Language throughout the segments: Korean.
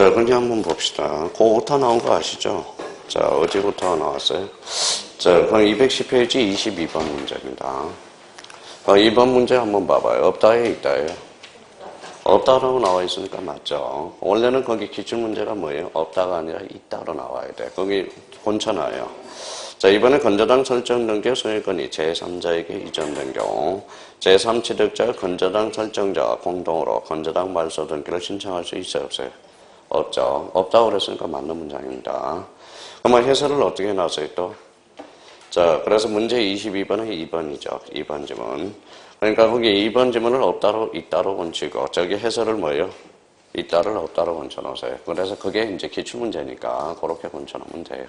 자, 그냥 한번 봅시다. 그 오타 나온 거 아시죠? 자, 어디부터 나왔어요? 자, 그럼 210페이지 22번 문제입니다. 2번 문제 한번 봐봐요. 없다에 있다예요? 없다라고 나와 있으니까 맞죠? 원래는 거기 기출문제가 뭐예요? 없다가 아니라 있다로 나와야 돼. 거기 본쳐놔요. 자, 이번에 건저당 설정 등기 소유권이 제3자에게 이전된 경우 제3취득자 건저당 설정자와 공동으로 건저당 말소 등기를 신청할 수 있어요? 없어요? 없죠. 없다고 그랬으니까 맞는 문장입니다. 그러면 해설을 어떻게 해놨어요 또? 자, 그래서 문제 22번은 2번이죠. 2번 지문. 그러니까 거기 2번 지문을 없다로 있다로 본치고 저기 해설을 뭐예요? 있다를 없다로 본쳐놓으세요. 그래서 그게 이제 기출문제니까 그렇게 본쳐놓으면 돼요.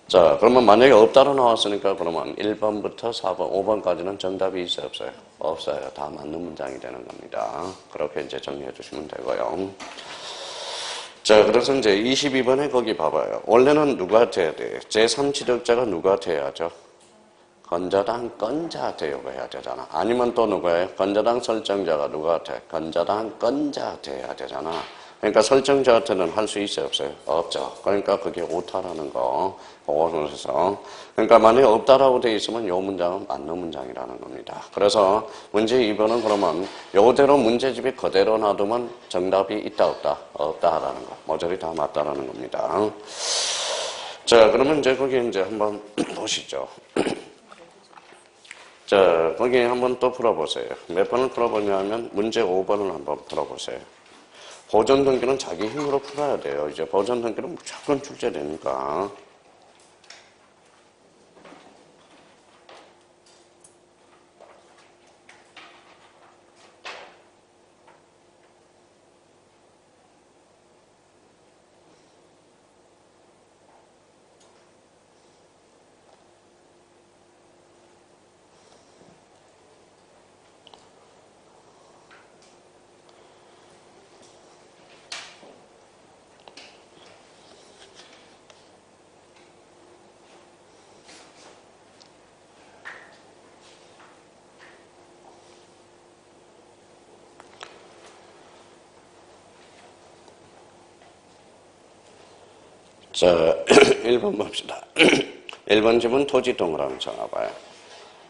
자, 그러면 만약에 없다로 나왔으니까 그러면 1번부터 4번, 5번까지는 정답이 있어요? 없어요? 없어요. 다 맞는 문장이 되는 겁니다. 그렇게 이제 정리해 주시면 되고요. 자, 그래서 이제 22번에 거기 봐봐요. 원래는 누구한테 해야 돼? 제3취득자가 누구한테 해야죠? 건저당 건자한테 요구해야 되잖아. 아니면 또 누구예요? 건저당 설정자가 누구한테? 건저당 건자한테 해야 되잖아. 그러니까 설정자한테는 할 수 있어요? 없어요? 없죠. 그러니까 그게 오타라는 거 보고서에서. 그러니까 만약에 없다라고 되어 있으면 이 문장은 맞는 문장이라는 겁니다. 그래서 문제 2번은 그러면 요대로 문제집이 그대로 놔두면 정답이 있다 없다? 없다라는 거. 모조리 다 맞다라는 겁니다. 자, 그러면 이제 거기 이제 한번 보시죠. 자, 거기 한번 또 풀어보세요. 몇 번을 풀어보냐면 문제 5번을 한번 풀어보세요. 보전 등기는 자기 힘으로 풀어야 돼요. 이제 보전 등기는 무조건 출제되니까. 자, 1번 봅시다. 1번 집은 토지 동그라미 정해봐요.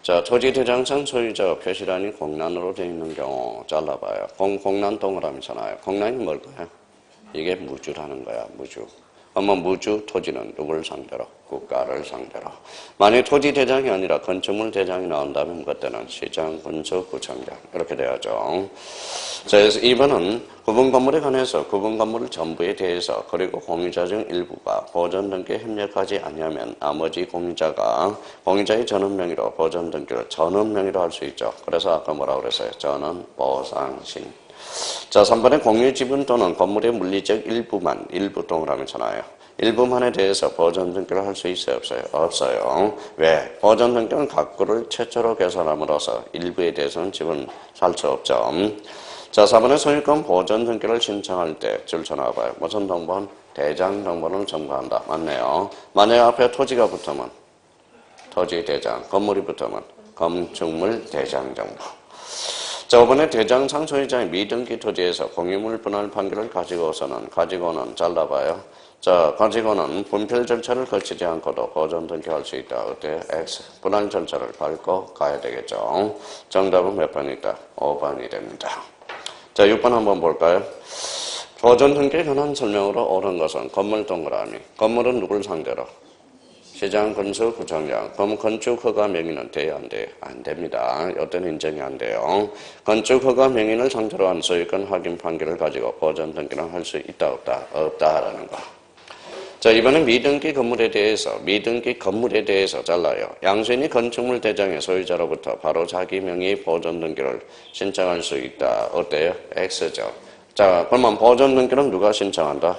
자, 토지 대장상 소유자 표시란이 공란으로 되어 있는 경우 잘라봐요. 공란 동그라미잖아요. 공란이 뭘까요? 이게 무주라는 거야, 무주. 그러면 무주 토지는 누구를 상대로? 국가를 상대로. 만약에 토지 대장이 아니라 건축물 대장이 나온다면 그때는 시장, 군수, 구청장 이렇게 돼야죠. 자, 그래서 2번은 구분 건물에 관해서 구분 건물 전부에 대해서 그리고 공유자 중 일부가 보전 등기에 협력하지 아니하면 나머지 공유자가 공유자의 전원 명의로 보전 등기를 전원 명의로 할 수 있죠. 그래서 아까 뭐라고 그랬어요? 전원 보상신. 자, 3번에 공유 지분 또는 건물의 물리적 일부만, 일부 동그라미잖아요. 일부만에 대해서 보전 등기를 할 수 있어요? 없어요? 없어요. 왜? 보전 등기는 각구를 최초로 계산함으로써 일부에 대해서는 지분 살 수 없죠. 자, 4번에 소유권 보전 등기를 신청할 때 줄쳐 나와봐요. 무슨 등본? 대장 등본을 첨부한다. 맞네요. 만약에 앞에 토지가 붙으면 토지 대장, 건물이 붙으면 건축물 대장 정보. 자, 5번에 대장상 소유자의 미등기 토지에서 공유물 분할 판결을 가지고는 잘라봐요. 자, 가지고는 분필 절차를 거치지 않고도 보전 등기할 수 있다. 어때? X. 분할 절차를 밟고 가야 되겠죠. 정답은 몇 번이다? 5번이 됩니다. 자, 6번 한번 볼까요? 보전 등기에 관한 설명으로 옳은 것은 건물 동그라미. 건물은 누굴 상대로? 시장, 군수, 구청장. 그럼 건축 허가 명의는 돼요? 안 돼요? 안 됩니다. 이때는 인정이 안 돼요. 건축 허가 명의를 상대로 한 소유권 확인 판결을 가지고 보전 등기는 할 수 있다 없다? 없다라는 거. 자, 이번엔 미등기 건물에 대해서 잘라요. 양수인이 건축물 대장의 소유자로부터 바로 자기 명의 보전 등기를 신청할 수 있다. 어때요? X죠. 자, 그러면 보전 등기는 누가 신청한다?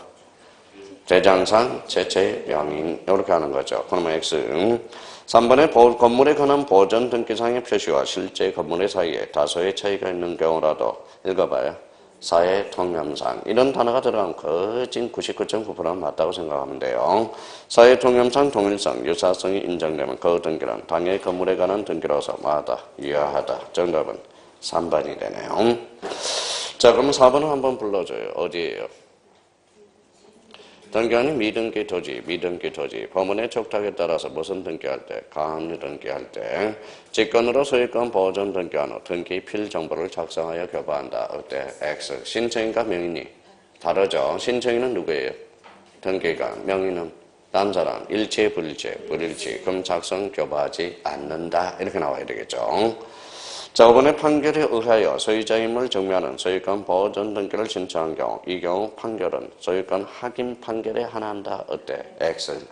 대장상, 제체, 명인 이렇게 하는 거죠. 그러면 X. 3번에 건물에 관한 보전 등기상의 표시와 실제 건물의 사이에 다소의 차이가 있는 경우라도 읽어봐요. 사회 통념상. 이런 단어가 들어가면 거진 99.9%는 맞다고 생각하면 돼요. 사회 통념상 동일성, 유사성이 인정되면 그 등기는 당해 건물에 관한 등기로서 뭐하다? 유효하다. 정답은 3번이 되네요. 자, 그럼 4번을 한번 불러줘요. 어디예요? 등기한이 미등기 토지, 미등기 토지. 법원의 촉탁에 따라서 무슨 등기할 때? 가압류 등기할 때. 직권으로 소유권 보존 등기한 후 등기 필정보를 작성하여 교부한다. 어때? X. 신청인과 명인이 다르죠. 신청인은 누구예요? 등기가. 명인은 딴 사람. 일체, 불일체, 불일치. 그럼 작성 교부하지 않는다. 이렇게 나와야 되겠죠. 자, 5번의 판결에 의하여 소유자임을 증명하는 소유권 보존 등기를 신청한 경우, 이 경우 판결은 소유권 확인 판결에 한한다. 어때? X.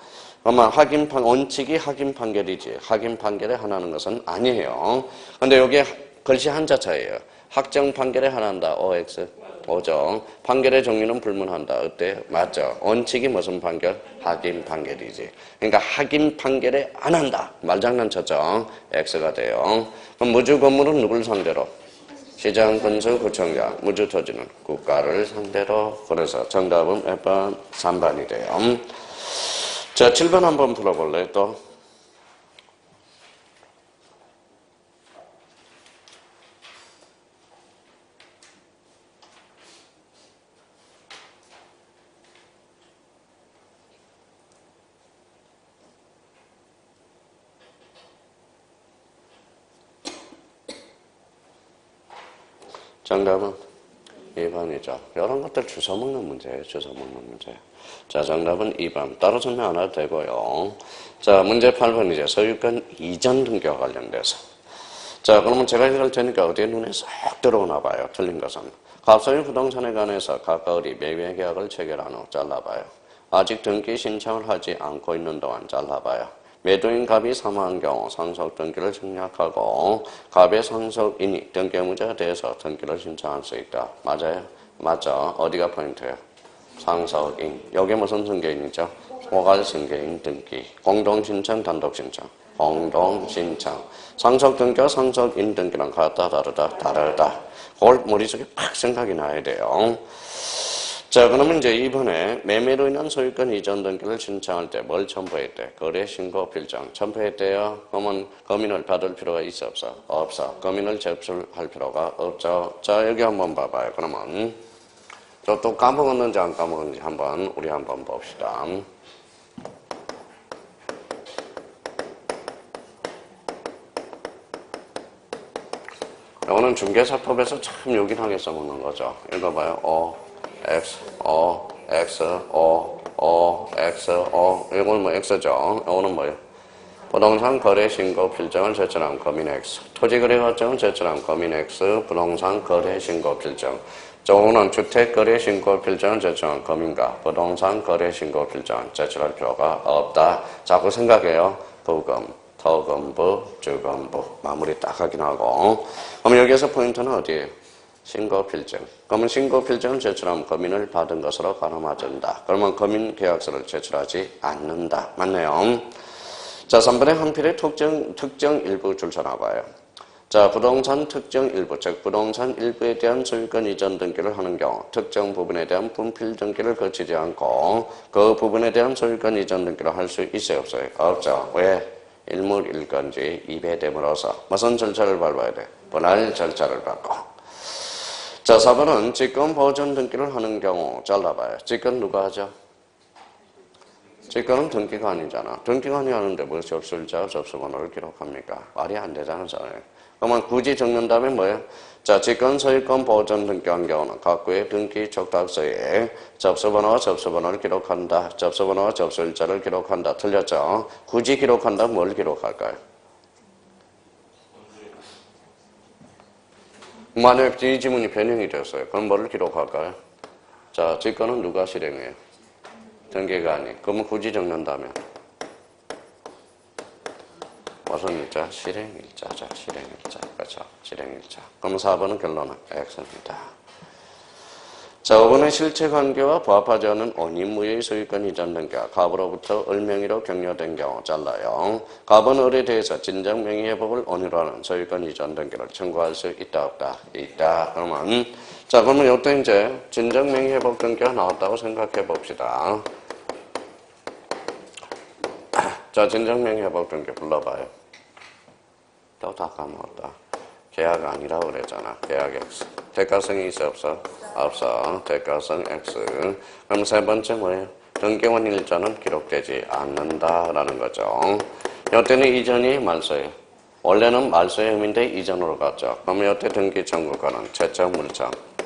그러면 원칙이 확인 판결이지, 확인 판결에 한하는 것은 아니에요. 근데 여기에 글씨 한자 차이에요. 확정 판결에 한한다. OX. 오죠. 판결의 종류는 불문한다. 어때? 맞죠. 원칙이 무슨 판결? 확인 판결이지. 그러니까 확인 판결에 안 한다. 말장난 쳤죠. X가 돼요. 그럼 무주 건물은 누굴 상대로? 시장, 군수, 구청장. 무주 토지는 국가를 상대로. 그래서 정답은 몇 번? 3번이 돼요. 자, 7번 한번 풀어볼래 또? 정답은 2번이죠. 이런 것들 주워 먹는 문제예요. 주워 먹는 문제. 자, 정답은 2번. 따로 설명 안 해도 되고요. 자, 문제 8번 이제 소유권 이전 등기와 관련돼서. 자, 그러면 제가 이걸 테니까 어디에 눈에 쏙 들어오나 봐요. 틀린 것은. 갑소유 부동산에 관해서 각각의 매매 계약을 체결한 후 잘라봐요. 아직 등기 신청을 하지 않고 있는 동안 잘라봐요. 매도인 갑이 사망한 경우 상속 등기를 생략하고 갑의 상속인이 등기 의무자가 돼서 등기를 신청할 수 있다. 맞아요? 맞죠? 어디가 포인트예요? 상속인. 여기 무슨 승계인이죠? 포괄 승계인 등기. 공동신청, 단독신청. 공동신청. 상속 등기와 상속인 등기랑 같다, 다르다? 다르다. 그걸 머릿속에 팍 생각이 나야 돼요. 자, 그러면 이제 이번에 매매로 인한 소유권 이전 등기를 신청할 때 뭘 첨부했대? 거래 신고 필정 첨부했대요. 그러면 검인을 받을 필요가 있어 없어? 없어. 검인을 제출할 필요가 없죠. 자, 여기 한번 봐봐요. 그러면 저 또 까먹었는지 안 까먹었는지 우리 한번 봅시다. 이거는 중개사법에서 참 요긴하게 써먹는 거죠. 읽어봐요. X, X, X, 이건 뭐 X죠. 이거는 뭐예요? 부동산 거래 신고 필정을 제출한 검인 X. 토지 거래 과정을 제출한 검인 X. 부동산 거래 신고 필정. 저거는 주택 거래 신고 필정을 제출한 검인과 부동산 거래 신고 필정을 제출할 필요가 없다. 자꾸 생각해요. 부검, 토검부, 주검부. 마무리 딱 하긴 하고. 그럼 여기에서 포인트는 어디예요? 신고필정. 그러면 신고필정을 제출하면 검인을 받은 것으로 가늠해준다. 그러면 검인 계약서를 제출하지 않는다. 맞네요. 자, 3번에 한 필의 특정 일부 줄쳐나봐요. 자, 부동산 특정 일부, 즉 부동산 일부에 대한 소유권 이전 등기를 하는 경우 특정 부분에 대한 분필 등기를 거치지 않고 그 부분에 대한 소유권 이전 등기를 할 수 있어요, 없어요? 없죠. 왜? 일물일건지 입에됨으로써 무슨 절차를 밟아야 돼? 분할 절차를 밟고. 자, 4번은 직권 보존 등기를 하는 경우 잘라봐요. 직권 누가 하죠? 직권은 등기가 아니잖아. 등기가 아니하는데 뭐 접수일자, 접수번호를 기록합니까? 말이 안 되잖아요. 그러면 굳이 적는 다음에 뭐예요? 자, 직권 소유권 보존 등기한 경우는 각구의 등기 촉탁서에 접수번호와 접수번호를 기록한다. 접수번호와 접수일자를 기록한다. 틀렸죠? 굳이 기록한다. 뭘 기록할까요? 만약 이 지문이 변형이 됐어요. 그럼 뭐를 기록할까요? 자, 직권은 누가 실행해요? 등기가 아니. 그러면 굳이 적는다면 무슨 일자? 실행일자죠. 실행일자. 그렇죠? 실행일자. 그럼 4번은 결론은 X입니다. 자, 5번의 실체관계와 부합하지 않은 원인무효의 소유권 이전 등기가 갑으로부터 을명의로 격려된 경우 잘라요. 갑은 을에 대해서 진정명의회복을 원인으로 하는 소유권 이전 등기를 청구할 수 있다 없다? 있다. 그러면 자, 그러면 이때 이제 진정명의회복 등기가 나왔다고 생각해 봅시다. 자, 진정명의회복 등기 불러봐요. 또 다 까먹었다. 계약 아니라고 그랬잖아. 계약 X. 대가성이 있어 없어? 없어. 대가성 X. 그럼 세 번째 뭐예요? 등기원 일자는 기록되지 않는다라는 거죠. 이때는 이전이 말소예요. 원래는 말소의 의미인데 이전으로 갔죠. 그러면 이때 등기 청구권은 채적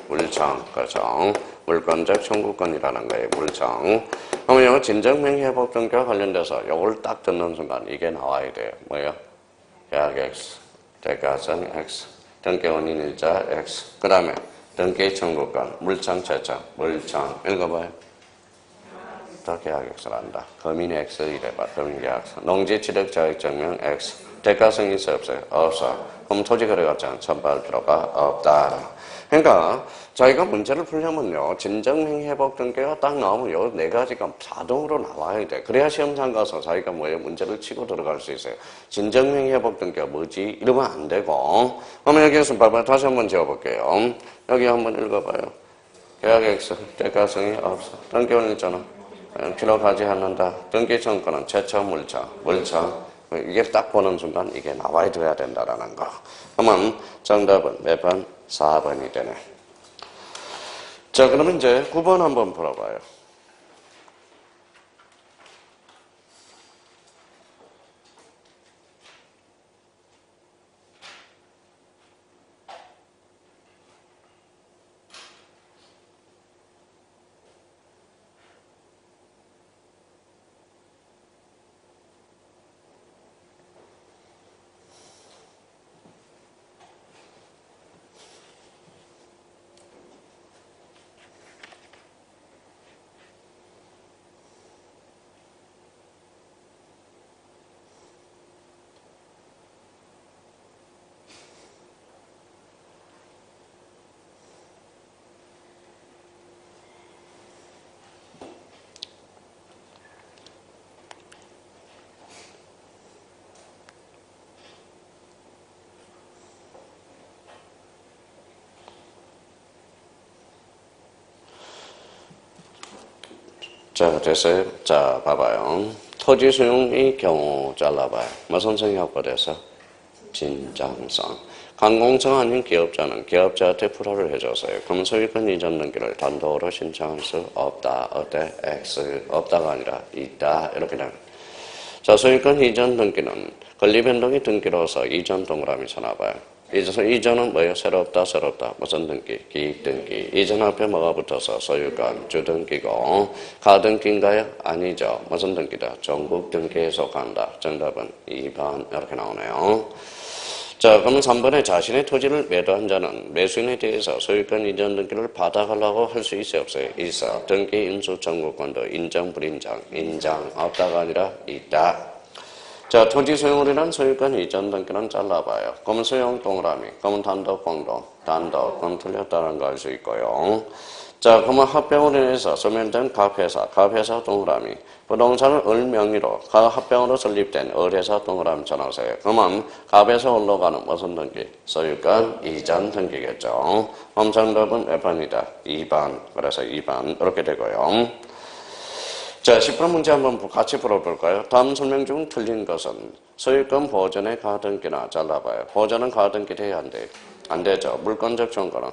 물청, 그렇죠. 물권적 청구권이라는 거예요. 물청. 그러면 이거 진정명의회복 등기와 관련돼서 이걸 딱 듣는 순간 이게 나와야 돼요. 뭐예요? 계약 X, 대가성 X, 등기원인 일자 X. 그 다음에 등기 청구권, 물청, 채적, 물청. 읽어봐요. 더 계약 X를 한다. 거민 X 이래봐. 거민 계약서. 농지 취득 자격 증명 X. 대가성이 있어요? 없어요? 없어. 그럼 토지거래가장 첨부할 필요가 없다. 그러니까 자기가 문제를 풀려면요. 진정명의회복 등기가 딱 나오면 요 네 가지가 자동으로 나와야 돼. 그래야 시험장 가서 자기가 뭐예요? 문제를 치고 들어갈 수 있어요. 진정명의회복 등기가 뭐지? 이러면 안 되고. 그러면 여기에서 봐봐요. 다시 한번 지어볼게요. 여기 한번 읽어봐요. 계약 X. 대가성이 없어. 등기원 있잖아. 기록하지 않는다. 등기 청구는 채적 물청. 이게 딱 보는 순간 이게 나와야 돼야 된다라는 거. 그러면 정답은 몇 번? 4번이 되네. 자, 그러면 이제 9번 한번 풀어봐요. 자, 됐어요? 자, 봐봐요. 토지 수용의 경우 잘라봐요. 무슨 성격과 돼서? 진정성. 관공서가 아닌 기업자는 기업자한테 불허를 해줬어요. 그럼 소유권 이전 등기를 단독으로 신청할 수 없다. 어때? X. 없다가 아니라 있다. 이렇게 되는. 자, 소유권 이전 등기는 권리변동의 등기로서 이전 동그라미 쳐놔봐요. 이전은 뭐예요? 새롭다. 무슨 등기? 기익등기. 이전 앞에 뭐가 붙어서 소유권, 주등기고 가등기인가요? 아니죠. 무슨 등기다? 전국등기에 속한다. 정답은 2번 이렇게 나오네요. 자, 그럼 3번에 자신의 토지를 매도한 자는 매수인에 대해서 소유권 이전 등기를 받아가려고 할 수 있어요? 없어요? 있어. 등기 인수 청구권도 인정, 불인정? 인정. 없다가 아니라 있다. 자, 토지 소유물이란 소유권 이전 등기는 잘라봐요. 그러면 소유용 동그라미, 그러면 단독, 공동, 그럼 틀렸다는 거 알 수 있고요. 자, 그러면 합병으로 인해서 소멸된 갑회사 동그라미, 부동산을 을 명의로 합병으로 설립된 을회사 동그라미 쳐놓으세요. 그러면 갑에서 을로 가는 무슨 등기? 소유권 이전 등기겠죠. 그럼 정답은 몇 번이다? 2번. 그래서 2번 이렇게 되고요. 자, 10번 문제 한번 같이 풀어볼까요? 다음 설명 중 틀린 것은 소유권 보전의 가등기나 잘라봐요. 보전은 가등기 돼야 안 돼요? 안 되죠. 물권적 청구는?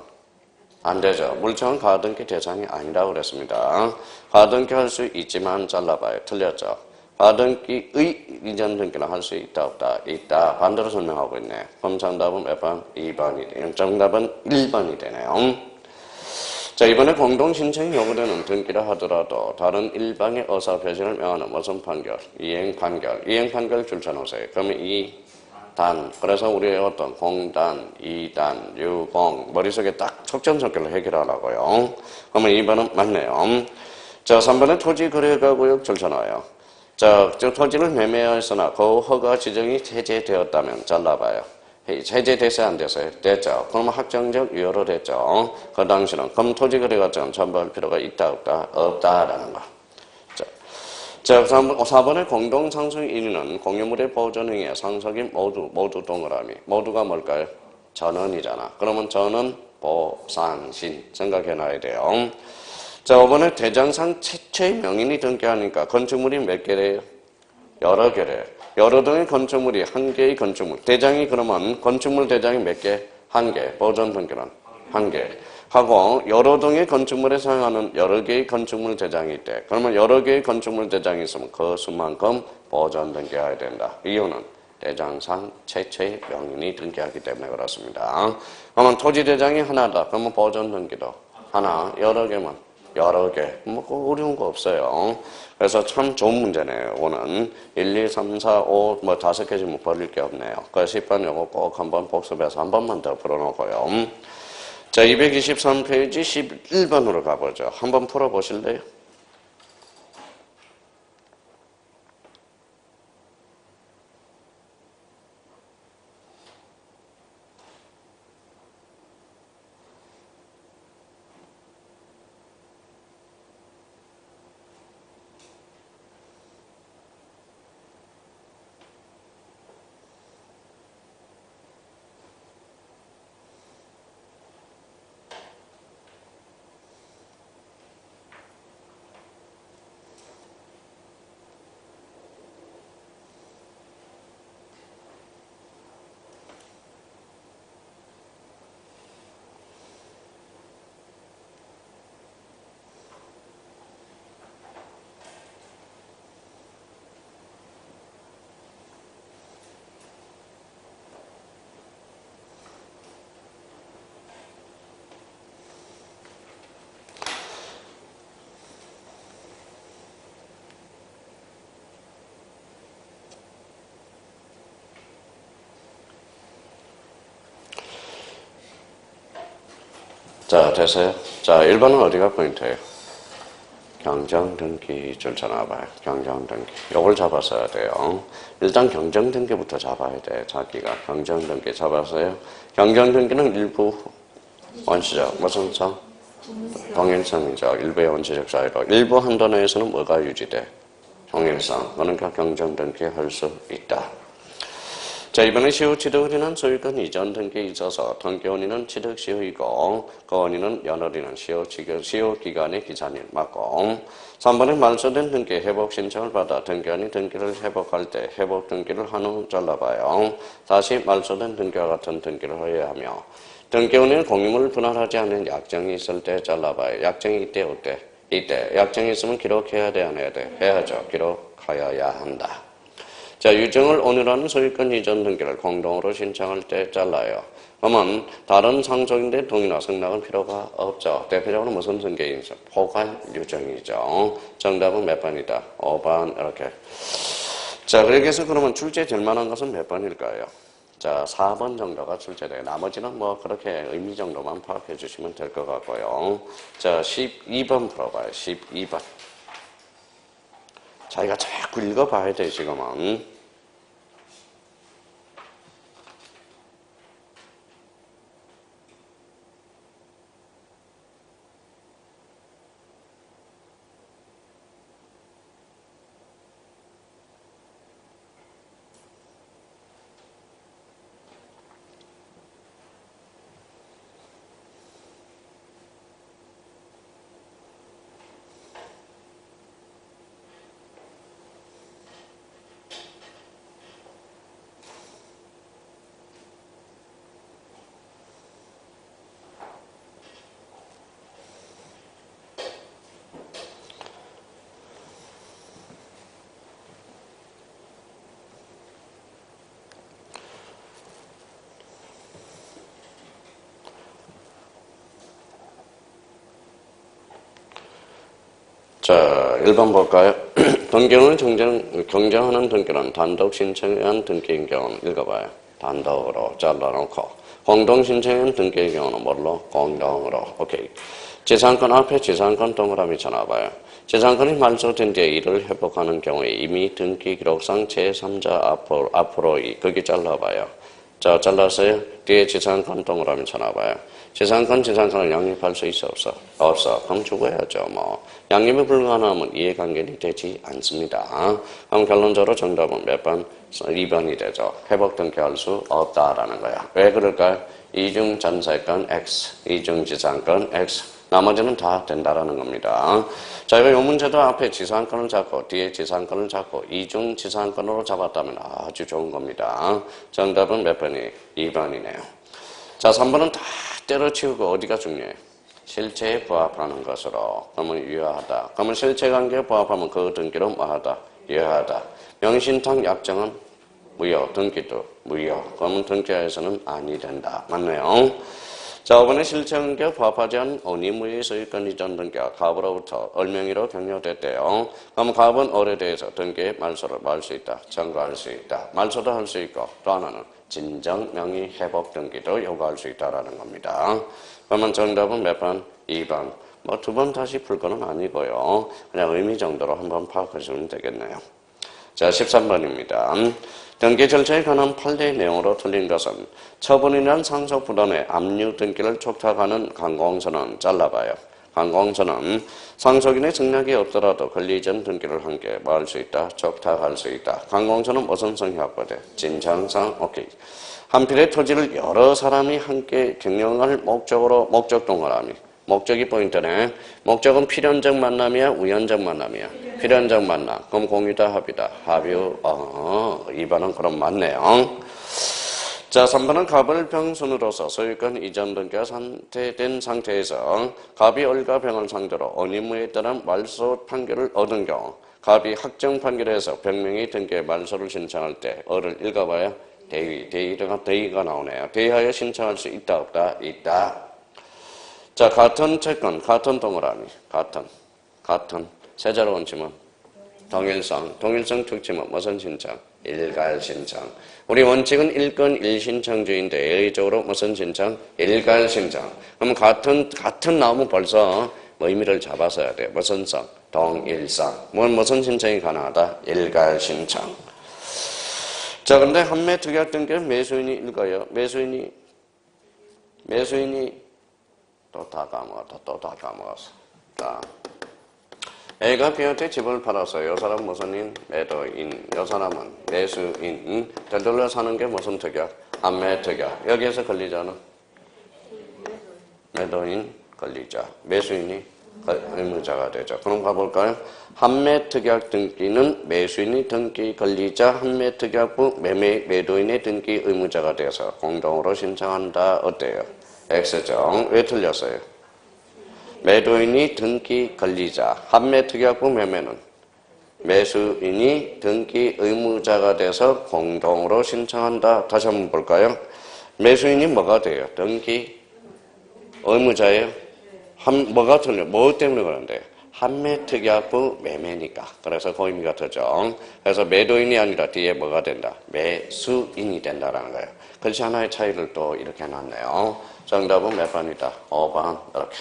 안 되죠. 물청은 가등기 대상이 아니라고 그랬습니다. 가등기 할 수 있지만 잘라봐요. 틀렸죠. 가등기의 이전 등기는 할 수 있다 없다? 있다. 반대로 설명하고 있네. 그럼 정답은 몇 번? 2번이 돼요. 정답은 1번이 되네요. 자, 이번에 공동신청이 요구되는 등기라 하더라도 다른 일방의 의사표시를 명하는 무슨 판결? 이행판결 줄쳐놓으세요. 그러면 2단. 그래서 우리의 어떤 공단, 2단, 유공 머릿속에 딱 촉점속결로 해결하라고요. 그러면 2번은 맞네요. 자, 3번에 토지거래가구역 줄쳐놔요. 자, 토지를 매매하였으나 그 허가 지정이 해제되었다면 잘라봐요. 해제됐어요? 안 됐어요? 됐죠. 그러면 확정적 유효로 됐죠. 그 당시는 그럼 토지거래가점 첨부할 필요가 있다 없다? 없다라는 거. 자, 4번의 공동상속 1위는 공유물의 보존행위에 상속인 모두 동그라미. 모두가 뭘까요? 전원이잖아. 그러면 전원, 보상신 생각해놔야 돼요. 자, 5번에 대장상 최초의 명인이 등기하니까 건축물이 몇 개래요? 여러 개래요. 여러 동의 건축물이 한 개의 건축물. 대장이 그러면 건축물 대장이 몇 개? 한 개. 보존 등기는 한 개. 하고 여러 동의 건축물에 사용하는 여러 개의 건축물 대장이 있대. 그러면 여러 개의 건축물 대장이 있으면 그 수만큼 보존 등기해야 된다. 이유는 대장상 최초의 명인이 등기하기 때문에 그렇습니다. 그러면 토지 대장이 하나다. 그러면 보존 등기도 하나, 여러 개면 여러 개. 뭐 어려운 거 없어요. 그래서 참 좋은 문제네요. 오는 1, 2, 3, 4, 5, 뭐 5개지만 버릴 게 없네요. 그래서 10번 요거 꼭 한번 복습해서 한 번만 더 풀어놓고요. 자, 223페이지 11번으로 가보죠. 한번 풀어보실래요? 자, 됐어요? 자, 1번은 어디가 포인트예요? 경정등기 줄자 나와봐요. 경정등기. 요걸 잡았어야 돼요. 일단 경정등기부터 잡아야 돼. 자기가 경정등기 잡았어요. 경정등기는 일부 원시적, 무슨 성? 동일성이죠. 일부의 원시적 사이로. 일부 한도 내에서는 뭐가 유지돼? 동일성. 그러니까 경정등기 할 수 있다. 자, 이번에 시효 취득원인은 소유권 이전 등기에 있어서 등기원인은 취득 시효이고 그 원인은 연월인은 시효 기간의 기산일 맞고 3번에 말소된 등기 회복 신청을 받아 등기원이 등기를 회복할 때 회복 등기를 한 후 잘라봐요. 다시 말소된 등기와 같은 등기를 해야 하며 등기원인은 공유물을 분할하지 않는 약정이 있을 때 잘라봐요. 약정이 이때 어때? 이때 약정이 있으면 기록해야 돼 안 해야 돼? 해야죠. 기록하여야 한다. 자, 유증을 오늘하는 소유권 이전 등기를 공동으로 신청할 때 잘라요. 그러면 다른 상속인데 동의나 승낙은 필요가 없죠. 대표적으로 무슨 등기이죠? 포괄 유증이죠. 정답은 몇 번이다? 5번 이렇게. 자, 그렇게 해서 그러면 출제될 만한 것은 몇 번일까요? 자, 4번 정도가 출제돼요. 나머지는 뭐 그렇게 의미 정도만 파악해 주시면 될 것 같고요. 자, 12번 풀어봐요. 12번. 자기가 자꾸 읽어봐야 돼, 지금은. 자, 1번 볼까요? 등기는 경정하는 등기는 단독 신청에 의한 등기인 경우는 읽어봐요. 단독으로 잘라놓고 공동 신청에 의한 등기의 경우는 뭘로? 공동으로. 오케이. 지상권 앞에 지상권 동그라미 쳐놔봐요. 지상권이 말소된 뒤에 이를 회복하는 경우에 이미 등기 기록상 제3자 앞으로 거기 잘라봐요. 자, 잘랐어요? 뒤에 지상권 동그라미 쳐놔봐요. 지상권을 양립할 수 있어 없어? 없어. 그럼 죽어야죠. 뭐 양립이 불가능하면 이해관계는 되지 않습니다. 그럼 결론적으로 정답은 몇 번? 2번이 되죠. 회복 등기할 수 없다라는 거야. 왜 그럴까요? 이중 전세권 X, 이중 지상권 X, 나머지는 다 된다라는 겁니다. 자, 이거 이 문제도 앞에 지상권을 잡고 뒤에 지상권을 잡고 이중 지상권으로 잡았다면 아주 좋은 겁니다. 정답은 몇 번이? 2번이네요. 자, 3번은 다 때려치우고 어디가 중요해? 실체에 부합하는 것으로. 그러면 유효하다. 그러면 실체 관계에 부합하면 그 등기로 뭐하다? 유효하다. 명신탁 약정은 무효, 등기도 무효. 그러면 등기하에서는 아니 된다. 맞네요. 자, 이번에 실체 관계에 부합하지 않은 언의무효의 소유권 이전 등기가 갑으로부터 을명의로 격려됐대요. 그럼 갑은 을에 대해서 등기의 말소를 할 수 있다. 청구할 수 있다. 말소도 할 수 있고 또 하나는 진정 명의 회복 등기도 요구할 수 있다라는 겁니다. 그러면 정답은 몇 번? 2번. 뭐 두 번 다시 풀 거는 아니고요. 그냥 의미 정도로 한번 파악하시면 되겠네요. 자, 13번입니다. 등기 절차에 관한 판례의 내용으로 틀린 것은 처분인이란 상속부담의 압류 등기를 촉탁하는 관공서는 잘라봐요. 관공서는 상속인의 증략이 없더라도 권리 이전 등기를 함께 뭐 할 수 있다? 촉탁할 수 있다. 관공서는 무슨 성이 확보돼? 진정상 오케이. 한 필의 토지를 여러 사람이 함께 경영할 목적 동그라미. 목적이 포인트네. 목적은 필연적 만남이야? 우연적 만남이야? 필연적 만남. 그럼 공유다 합이다. 합유. 2번은 그럼 맞네요. 자, 3번은 갑을 병순으로서 소유권 이전 등기가 된 상태에서 갑이 을과 병을 상대로 언의무에 따른 말소 판결을 얻은 경우 갑이 확정 판결에서 병명의 등기의 말소를 신청할 때 을을 읽어봐야 대의가 나오네요. 대의하여 신청할 수 있다 없다? 있다. 자, 같은 채권, 같은 동그라미, 같은 세자로 얹히면 동일성 특징은 무슨 신청? 일괄 신청. 우리 원칙은 일건 일신청주의인데 예의적으로 무슨 신청? 일괄 신청. 그럼 같은 나오면 벌써 의미를 잡아서야 돼. 무슨 성? 동일성. 무슨 신청이 가능하다? 일괄 신청. 자, 근데 한매 특약 등기는 매수인이 읽어요. 매수인이 또 다 까먹었어. 자, A가 B한테 집을 팔았어요. 이 사람 무슨 인? 매도인. 이 사람은 매수인. 되돌려 사는 게 무슨 특약? 한매 특약. 여기에서 권리자는? 매도인, 권리자. 매수인이 의무자가 되죠. 그럼 가볼까요? 한매 특약 등기는 매수인이 등기 권리자, 한매 특약부 매도인의 등기 의무자가 되어서 공동으로 신청한다. 어때요? X죠. 왜 틀렸어요? 매도인이 등기 권리자, 한매 특약부 매매는 매수인이 등기 의무자가 돼서 공동으로 신청한다. 다시 한번 볼까요? 매수인이 뭐가 돼요? 등기 의무자예요? 뭐가 틀려? 뭐 때문에 그런데? 한매 특약부 매매니까. 그래서 그 의미가 더죠. 그래서 매도인이 아니라 뒤에 뭐가 된다? 매수인이 된다라는 거예요. 글씨 하나의 차이를 또 이렇게 해놨네요. 정답은 몇 번이다? 5번. 이렇게.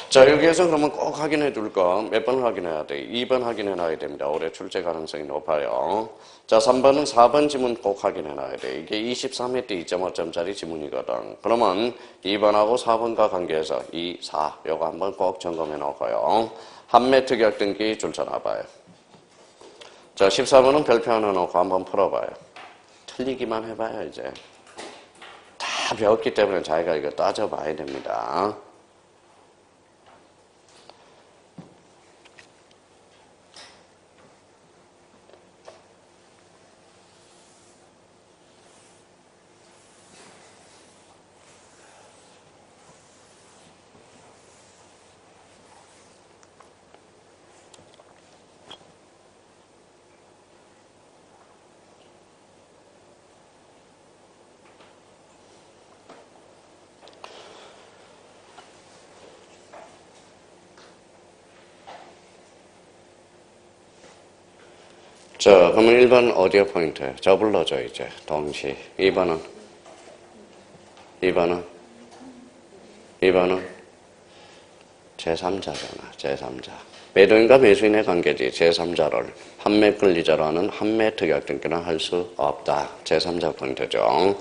자, 여기에서 그러면 꼭 확인해 둘 거 몇 번 확인해야 돼? 2번 확인해 놔야 됩니다. 올해 출제 가능성이 높아요. 자, 3번은 4번 지문 꼭 확인해 놔야 돼. 이게 23회 때 2.5점짜리 지문이거든. 그러면 2번하고 4번과 관계해서 2, 4 요거 한번 꼭 점검해 놓고요. 한매 특약 등기 줄 서놔봐요. 자, 14번은 별표 하나 놓고 한번 풀어봐요. 틀리기만 해봐요, 이제. 다 배웠기 때문에 자기가 이거 따져봐야 됩니다. 자, 그러면 1번 어디가 포인트예요? 저 불러줘, 이제. 동시. 2번은? 제3자잖아, 제3자. 매도인과 매수인의 관계지, 제3자를 한매 권리자로 하는 한매 특약 등기는 할 수 없다. 제3자 포인트죠.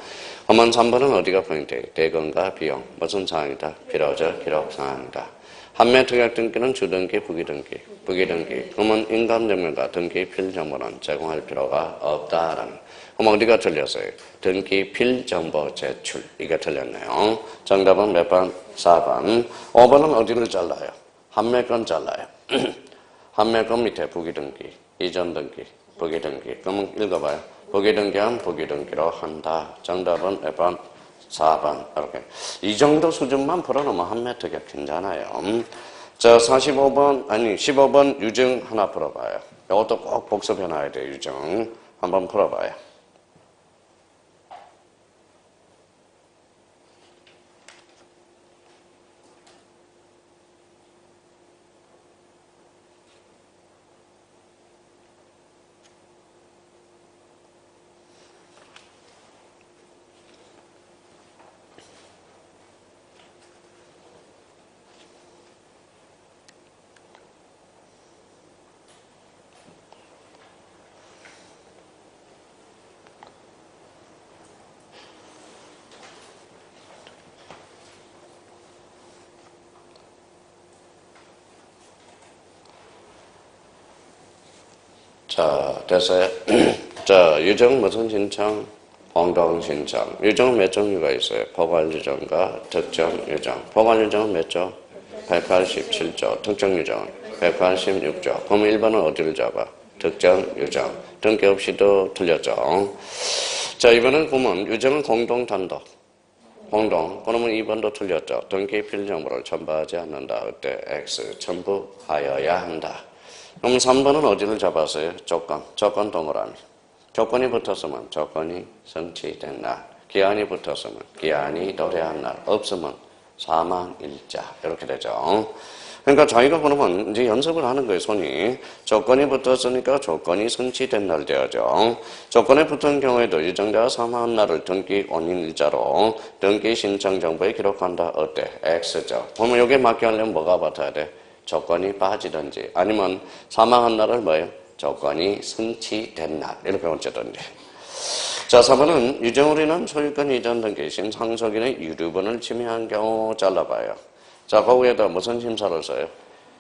그러면 3번은 어디가 포인트예요? 대금과 비용. 무슨 사항이다? 필요적 기록 사항이다. 한매 특약 등기는 주등기, 부기등기. 그러면 인감증명과 등기 필정보는 제공할 필요가 없다라는. 그럼 어디가 틀렸어요? 등기 필정보 제출. 이게 틀렸네요. 정답은 몇 번? 4번. 5번은 어디를 잘라요? 한매건 잘라요. 한매건 밑에 부기등기, 이전등기, 부기등기. 그러면 읽어봐요. 부기등기하면 부기등기로 한다. 정답은 몇 번? 4번 이렇게 이 정도 수준만 풀어놓으면 한 메트가 괜찮아요. 자 45번 아니 15번 유증 하나 풀어봐요. 이것도 꼭 복습해놔야 돼요. 유증 한번 풀어봐요. 자, 됐어요? 자, 유정 무슨 신청? 공동 신청. 유정은 몇 종류가 있어요? 포괄 유정과 특정 유정. 포괄 유정은 몇 조? 187조. 특정 유정은 186조. 그럼 1번은 어디를 잡아? 특정 유정. 등기 없이도 틀렸죠. 자, 이번엔 보면 유정은 공동 단독. 공동. 그러면 2번도 틀렸죠. 등기 필요물을 첨부하지 않는다. 그때 X 첨부하여야 한다. 그럼 3번은 어디를 잡았어요? 조건. 조건 동그라미. 조건이 붙었으면 조건이 성취된 날. 기한이 붙었으면 기한이 도래한 날. 없으면 사망일자. 이렇게 되죠. 그러니까 자기가 그러면 이제 연습을 하는 거예요, 손이. 조건이 붙었으니까 조건이 성취된 날 되어죠. 조건에 붙은 경우에도 유정자가 사망한 날을 등기 원인일자로 등기 신청 정보에 기록한다. 어때? X죠. 그러면 여기에 맞게 하려면 뭐가 붙어야 돼? 조건이 빠지든지 아니면 사망한 날을 뭐예요? 조건이 성취된 날 이렇게 어쩌든지. 자 4번은 유정으로 인한 소유권 이전 등기 신 상속인의 유류분을 침해한 경우 잘라봐요. 자 거기에다 무슨 심사를 써요?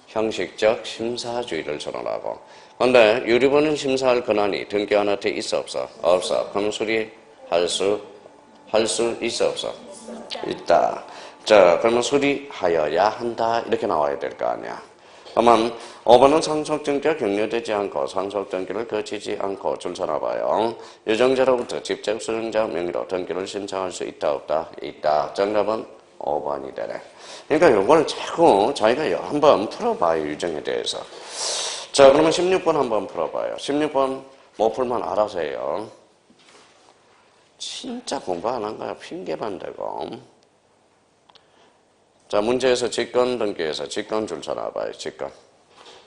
형식적 심사주의를 선언하고. 그런데 유류분을 심사할 권한이 등기원한테 있어 없어? 없어. 그럼 수리할 수 있어 없어? 있다. 자, 그러면 수리하여야 한다. 이렇게 나와야 될 거 아니야. 그러면 5번은 상속등기가 격려되지 않고 상속등기를 거치지 않고 줄 서놔봐요. 유정자로부터 직접 수령자 명의로 등기를 신청할 수 있다 없다? 있다. 정답은 5번이 되네. 그러니까 이걸 자꾸 자기가 한번 풀어봐요. 유정에 대해서. 자, 그러면 16번 한번 풀어봐요. 16번 못 풀면 알아서 해요. 진짜 공부 안 한 거야. 핑계만 대고. 자, 문제에서 직권 등기에서 직권 줄 서놔봐요. 직권.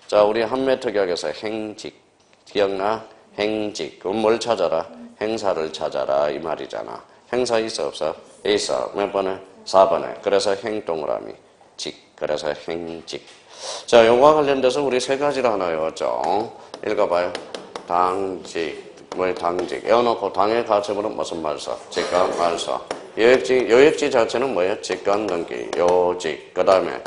자, 우리 한매특약에서 행직. 기억나? 행직. 그럼 뭘 찾아라? 행사를 찾아라. 이 말이잖아. 행사 있어 없어? 있어. 몇 번에? 4번에. 그래서 행동으라미. 직. 그래서 행직. 자, 요거와 관련돼서 우리 세 가지를 하나 외웠죠. 읽어봐요. 당직. 뭐 당직. 외워놓고 당의 가처분은 무슨 말서? 직권 말서. 요역지 자체는 뭐예요? 직권 등기, 요직, 그 다음에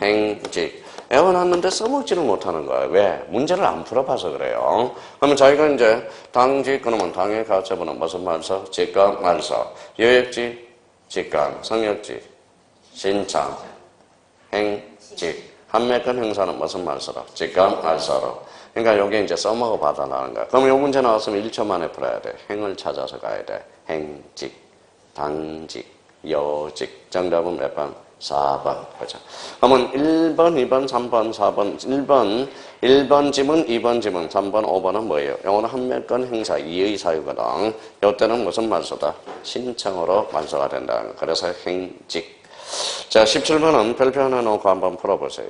행직. 외워놨는데 써먹지를 못하는 거야. 왜? 문제를 안 풀어봐서 그래요. 그러면 자기가 이제 당직, 그러면 당의 가처분은 무슨 말서? 직권 말서. 요역지, 직권, 성역지, 신청, 행직. 한매권 행사는 무슨 말서로? 직권 말서로. 그러니까 요게 이제 써먹어 받아나는 거야. 그럼 요 문제 나왔으면 1초 만에 풀어야 돼. 행을 찾아서 가야 돼. 행직. 당직, 요직. 정답은 몇 번? 4번. 그죠? 그러면 1번, 2번, 3번, 4번, 1번 지문, 2번 지문, 3번, 5번은 뭐예요? 요거는 한매권 행사 2의 사유거든. 요때는 무슨 말소다? 신청으로 말소가 된다. 그래서 행직. 자, 17번은 별표 하나 놓고 한번 풀어보세요.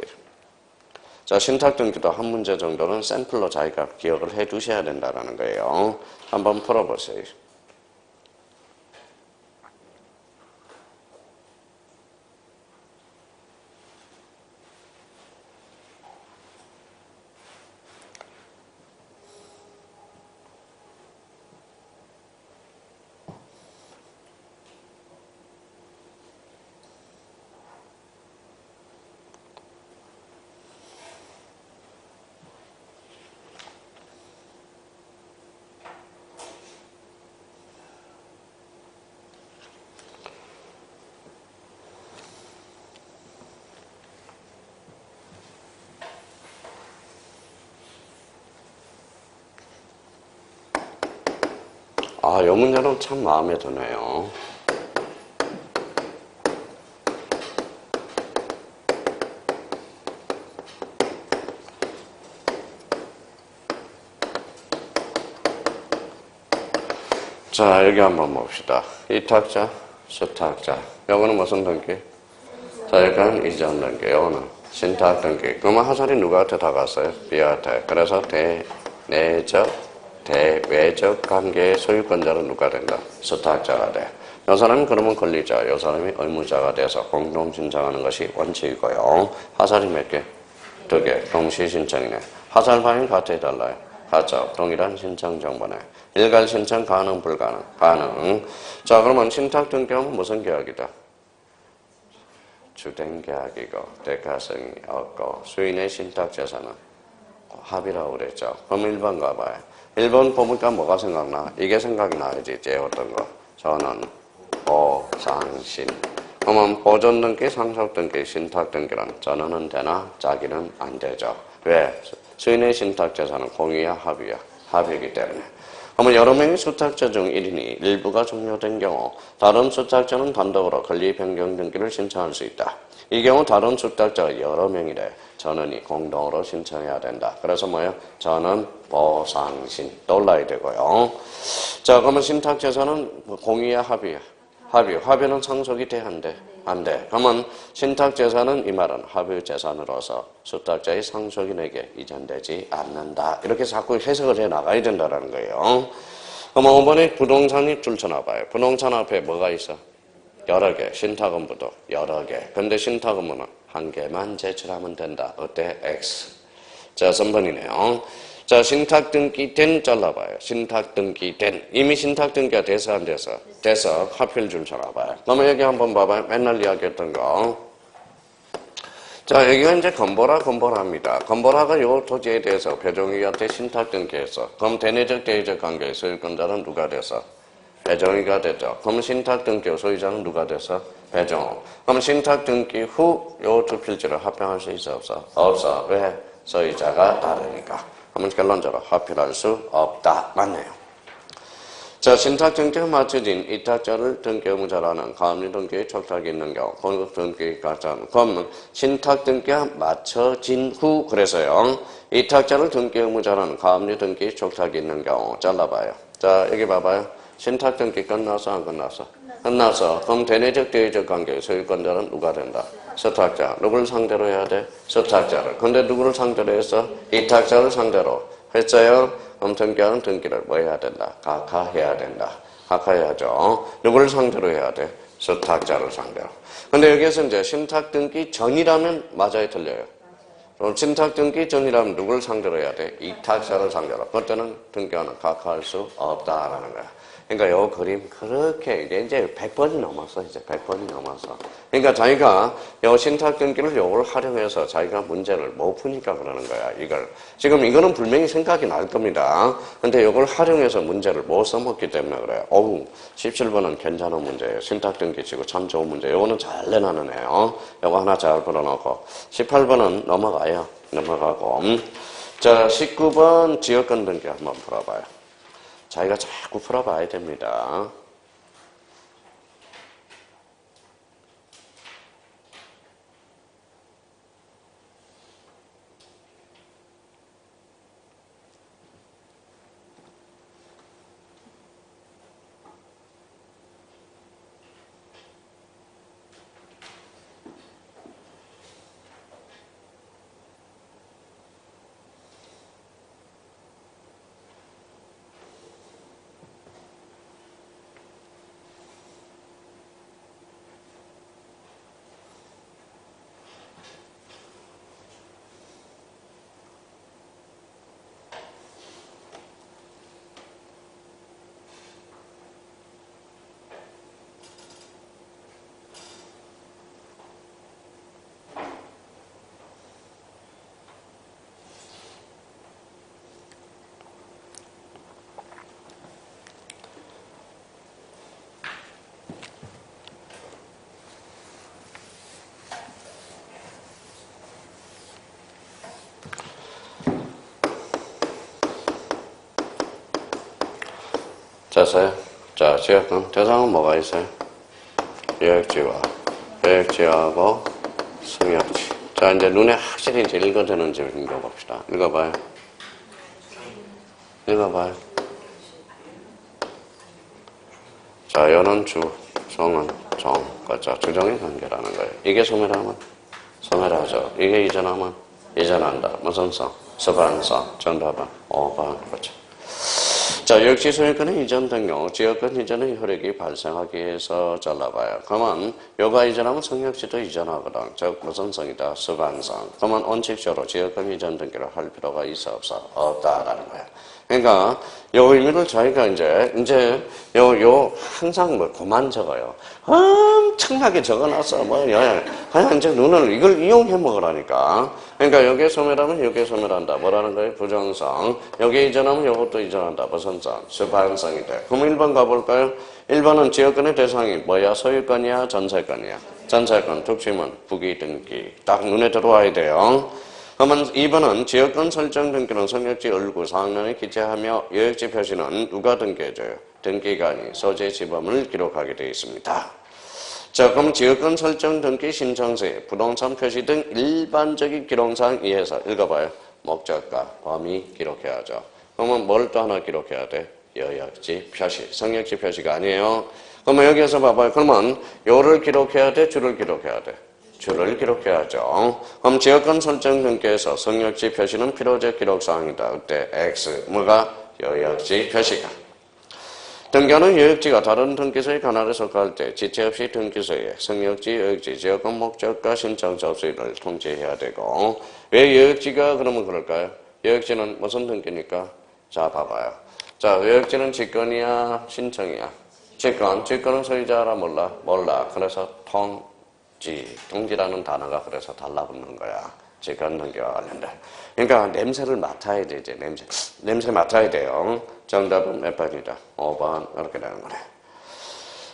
자, 신탁등기도 한 문제 정도는 샘플로 자기가 기억을 해 두셔야 된다는 거예요. 한번 풀어보세요. 아, 이 문제는 참 마음에 드네요. 자, 여기 한번 봅시다. 이탁자, 수탁자. 요거는 무슨 등기? 자, 이건 이전 등기. 요거는 신탁 등기. 그러면 하살이 누구한테 다갔어요? B한테. 그래서 대내적, 대외적 관계의 소유권자는 누가 된다? 수탁자가 돼. 이 사람이 그러면 권리자, 이 사람이 의무자가 돼서 공동 신청하는 것이 원칙이고요. 하살이 몇 개? 2개. 동시 신청이네. 하살 방향 같아 달라요? 같죠. 동일한 신청 정보네. 일괄 신청 가능, 불가능? 가능. 자, 그러면 신탁 등기하면 무슨 계약이다? 주된 계약이고, 대가성이 없고, 수인의 신탁 재산은 합의라고 그랬죠. 그럼 1번 가봐요. 1번 보니까 뭐가 생각나? 이게 생각이 나야지, 제 어떤 거. 저는 보상신. 그러면 보존 등기, 상속 등기, 신탁 등기는 전원은 되나 자기는 안 되죠. 왜? 수인의 신탁 재산은 공유야, 합의야? 합의이기 때문에. 그러면 여러 명의 수탁자 중 1인이 일부가 종료된 경우 다른 수탁자는 단독으로 권리 변경 등기를 신청할 수 있다. 이 경우 다른 수탁자가 여러 명이래. 전원이 공동으로 신청해야 된다. 그래서 뭐예요? 전원 보상신 떠올라야 되고요. 자, 그러면 신탁 재산은 공유야, 합의야? 합의. 합의는 상속이 돼, 안 돼? 안 돼. 그러면 신탁 재산은 이 말은 합의 재산으로서 수탁자의 상속인에게 이전되지 않는다. 이렇게 자꾸 해석을 해 나가야 된다는 거예요. 그럼 5번에 부동산이 줄쳐나봐요. 부동산 앞에 뭐가 있어? 여러 개. 신탁의무도 여러 개. 근데 신탁의무는 한 개만 제출하면 된다. 어때? X. 자, 3번이네요. 자, 신탁 등기된 잘라봐요. 신탁 등기된. 이미 신탁 등기가 돼서 안 돼서? 돼서 하필 줄 쳐놔봐요. 그러면 여기 한번 봐봐요. 맨날 이야기했던 거. 자, 여기가 이제 건보라입니다. 건보라가 요 토지에 대해서 배종이한테 신탁 등기했어. 그럼 대내적 대외적 관계의 소유권자는 누가 돼서? 배종이가 됐죠. 그럼 신탁 등기 소유자는 누가 돼서? 배종. 그럼 신탁 등기 후 요 두 필지를 합병할 수 있어 없어? 없어. 왜? 소유자가 다르니까. 그러면 결론적으로 합필할 수 없다. 맞네요. 자, 신탁 등기가 맞춰진 이탁자를 등기 의무자라는 가압류 등기의 촉탁이 있는 경우 공급 등기가 전. 그러면 신탁 등기가 맞춰진 후 그래서요. 이탁자를 등기 의무자라는 가압류 등기의 촉탁이 있는 경우 잘라봐요. 자, 여기 봐봐요. 신탁 등기 끝나서 안 끝났어? 끝나서. 그럼 대내적 대외적 관계의 소유권자는 누가 된다? 수탁자. 누구를 상대로 해야 돼? 수탁자를. 근데 누구를 상대로 해서? 이탁자를 상대로 했어요. 그럼 등기하는 등기를 뭐 해야 된다? 각하해야 된다. 각하해야죠. 누구를 상대로 해야 돼? 수탁자를 상대로. 근데 여기에서 이제 신탁 등기 전이라면 맞아요, 틀려요? 그럼 신탁 등기 전이라면 누구를 상대로 해야 돼? 이탁자를 상대로. 그때는 등기하는 각하할 수 없다라는 거야. 그러니까 요 그림 그렇게 이제 100번이 넘었어. 이제 100번이 넘었어. 그러니까 자기가 요 신탁 등기를 요걸 활용해서 자기가 문제를 못 푸니까 그러는 거야. 이걸. 지금 이거는 분명히 생각이 날 겁니다. 근데 요걸 활용해서 문제를 못 써먹기 때문에 그래요. 17번은 괜찮은 문제예요. 신탁 등기 치고 참 좋은 문제. 요거는 잘 내놔는 애요. 요거 하나 잘 풀어놓고. 18번은 넘어가요. 넘어가고. 자, 19번 지역권 등기 한번 풀어봐요. 자기가 자꾸 풀어봐야 됩니다. 됐어요? 자, 지역권 대상은 뭐가 있어요? 여역지와 여역지하고 승역지. 자, 이제 눈에 확실히 이제 읽어지는지 읽어봅시다. 읽어봐요. 읽어봐요. 자, 여는 주, 종은 종. 그렇죠. 주종의 관계라는 거예요. 이게 소멸하면 소멸하죠. 이게 이전하면 이전한다. 무슨 성? 서반성. 정답은 5번. 그렇죠. 자, 역지 소유권의 이전 등 경우 지역권 이전의 효력이 발생하기 위해서 잘라봐요. 그러면 요가 이전하면 성역지도 이전하거든. 즉 무슨 성이다? 서반성. 그러면 원칙적으로 지역권 이전 등기를 할 필요가 있어 없어? 없다라는 거야. 그러니까 요 의미를 저희가 이제 요 항상 뭐 그만 적어요. 엄청나게 적어놨어. 그냥 이제 눈을 이걸 이용해 먹으라니까. 그러니까 여기에 소멸하면 여기에 소멸한다. 뭐라는 거예요? 부정성. 여기에 이전하면 요것도 이전한다. 무슨 성? 수반성이 돼. 그럼 1번 가볼까요? 1번은 지역권의 대상이 뭐야? 소유권이야? 전세권이야? 전세권. 특징은 부기 등기. 딱 눈에 들어와야 돼요. 그러면 2번은 지역권 설정 등기는 성역지 얼구 4학년에 기재하며 여역지 표시는 누가 등기해줘요? 등기관이 소재 지범을 기록하게 되어 있습니다. 자, 그럼 지역권 설정 등기 신청서에 부동산 표시 등 일반적인 기록사항 이해서 읽어봐요. 목적과 범위 기록해야죠. 그러면 뭘 또 하나 기록해야 돼? 여역지 표시. 성역지 표시가 아니에요. 그러면 여기에서 봐봐요. 그러면 요를 기록해야 돼? 주를 기록해야 돼? 주를 기록해야죠. 그럼 지역권 설정 등기에서 성역지 표시는 필요적 기록사항이다. 그때 X. 뭐가? 여역지 표시가. 등기하는 여역지가 다른 등기소의 하나를 속할 때 지체 없이 등기소에 성역지, 여역지, 지역권 목적과 신청 접수일을 통지해야 되고 왜 여역지가 그러면 그럴까요? 여역지는 무슨 등기니까? 자, 봐봐요. 자, 여역지는 직권이야? 신청이야? 직권은 소유자 알아? 몰라. 그래서 통지라는 단어가 그래서 달라붙는 거야. 직권 등기와 관련돼. 그러니까 냄새를 맡아야 되지. 냄새 맡아야 돼요. 정답은 몇 번이다? 5번 이렇게 되는 거네.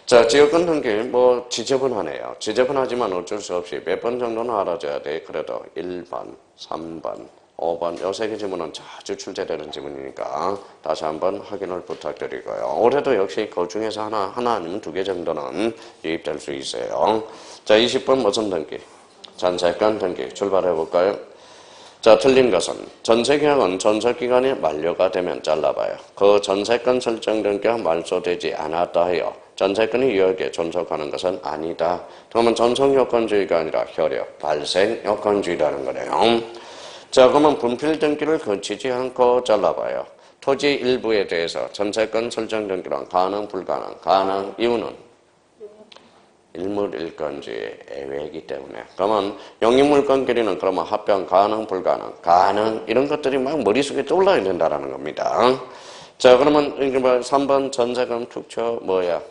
자, 지역권 등기 뭐 지저분하네요. 지저분하지만 어쩔 수 없이 몇 번 정도는 알아줘야 돼. 그래도 1번, 3번, 5번 요 세 개 지문은 자주 출제되는 지문이니까 다시 한번 확인을 부탁드리고요. 올해도 역시 그 중에서 하나 아니면 2개 정도는 유입될 수 있어요. 자, 20번 무슨 등기? 전세권 등기 출발해 볼까요? 자, 틀린 것은 전세계약은 전세기간이 만료가 되면 잘라봐요. 그 전세권 설정 등기가 말소되지 않았다 해요. 전세권이 유효하게 존속하는 것은 아니다. 그러면 전속요건주의가 아니라 효력, 발생요건주의라는 거네요. 자, 그러면 분필 등기를 거치지 않고 잘라봐요. 토지 일부에 대해서 전세권 설정 등기는 가능, 불가능. 가능, 이유는 일물일건주의 애외이기 때문에. 그러면 영유물건끼리는 그러면 합병 가능, 불가능. 가능, 이런 것들이 막 머릿속에 떠올라야 된다는 겁니다. 자, 그러면 3번 전세금 특초 뭐야?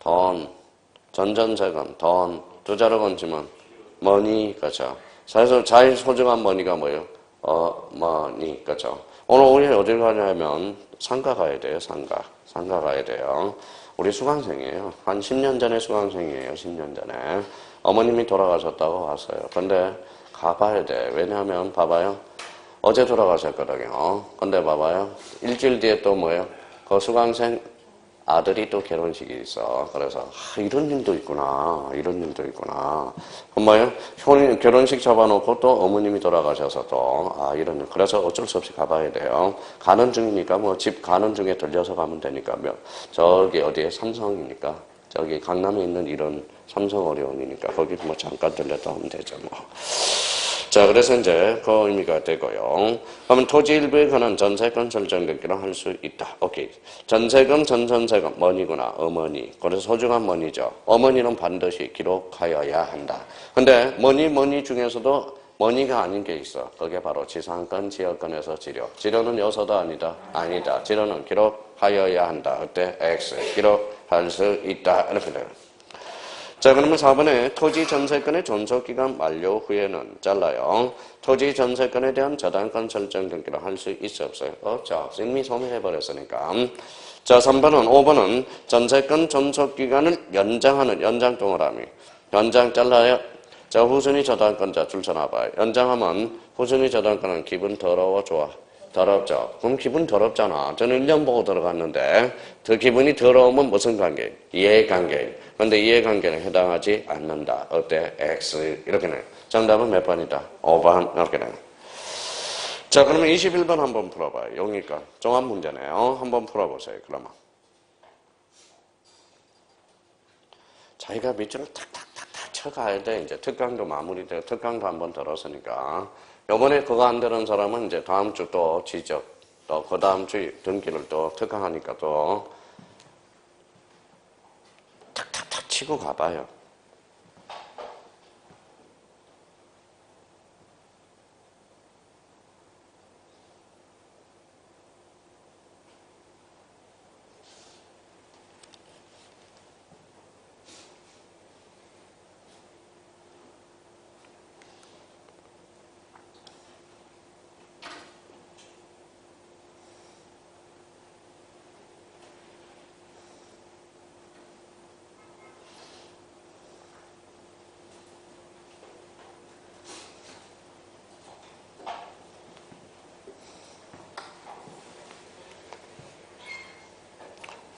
돈. 전전세금, 돈. 두자로 건지면 머니, 그렇죠. 그래서 자기 소중한 머니가 뭐예요? 머니, 그렇죠. 오늘 우리 어딜 가냐면 상가 가야 돼요. 상가 가야 돼요. 우리 수강생이에요. 한 10년 전에 수강생이에요. 10년 전에. 어머님이 돌아가셨다고 왔어요. 근데 가봐야 돼. 왜냐하면 봐봐요. 어제 돌아가셨거든요. 근데 봐봐요. 일주일 뒤에 또 뭐예요? 그 수강생 아들이 또 결혼식이 있어. 그래서 이런 일도 있구나. 뭐예요? 결혼식 잡아놓고 또 어머님이 돌아가셔서 또 이런 일. 그래서 어쩔 수 없이 가봐야 돼요. 가는 중이니까 뭐 집 가는 중에 들려서 가면 되니까 저기 어디에 삼성이니까 저기 강남에 있는 이런 삼성어려운이니까 거기 뭐 잠깐 들렸다 하면 되죠 뭐. 자, 그래서 이제 그 의미가 되고요. 그러면 토지 일부에 관한 전세권 설정 등기를 할 수 있다. 오케이. 전세금, 전전세금, 머니구나. 어머니. 그래서 소중한 머니죠. 어머니는 반드시 기록하여야 한다. 근데 머니 중에서도 머니가 아닌 게 있어. 그게 바로 지상권, 지역권에서 지료. 지료는 요소다 아니다? 아니다. 지료는 기록하여야 한다. 그때 X. 기록할 수 있다. 이렇게 돼요. 자, 그러면 4번에 토지 전세권의 존속기간 만료 후에는 잘라요. 토지 전세권에 대한 저당권 설정 등기를 할 수 있어 없어요? 없죠. 이미 소멸해버렸으니까. 자, 3번은 5번은 전세권 존속기간을 연장하는 연장 동그라미. 연장 잘라요. 자, 후순위 저당권자 줄 서놔봐요. 연장하면 후순위 저당권은 기분 더러워 좋아? 더럽죠. 그럼 기분 더럽잖아. 저는 1년 보고 들어갔는데 더 기분이 더러우면 무슨 관계? 이해관계. 그런데 이해관계는 해당하지 않는다. 어때? X. 이렇게 내. 정답은 몇 번이다? 5번. 이렇게 내. 자, 그러면 21번 한번 풀어봐요. 용의권. 종합 문제네요. 한번 풀어보세요. 그러면. 자기가 밑줄을 탁탁탁탁 쳐가야 돼. 이제 특강도 마무리되고, 특강도 한번 들었으니까. 요번에 그거 안 되는 사람은 이제 다음 주 또 지적, 또 그 다음 주 등기를 또 특강하니까 또 탁탁탁 치고 가봐요.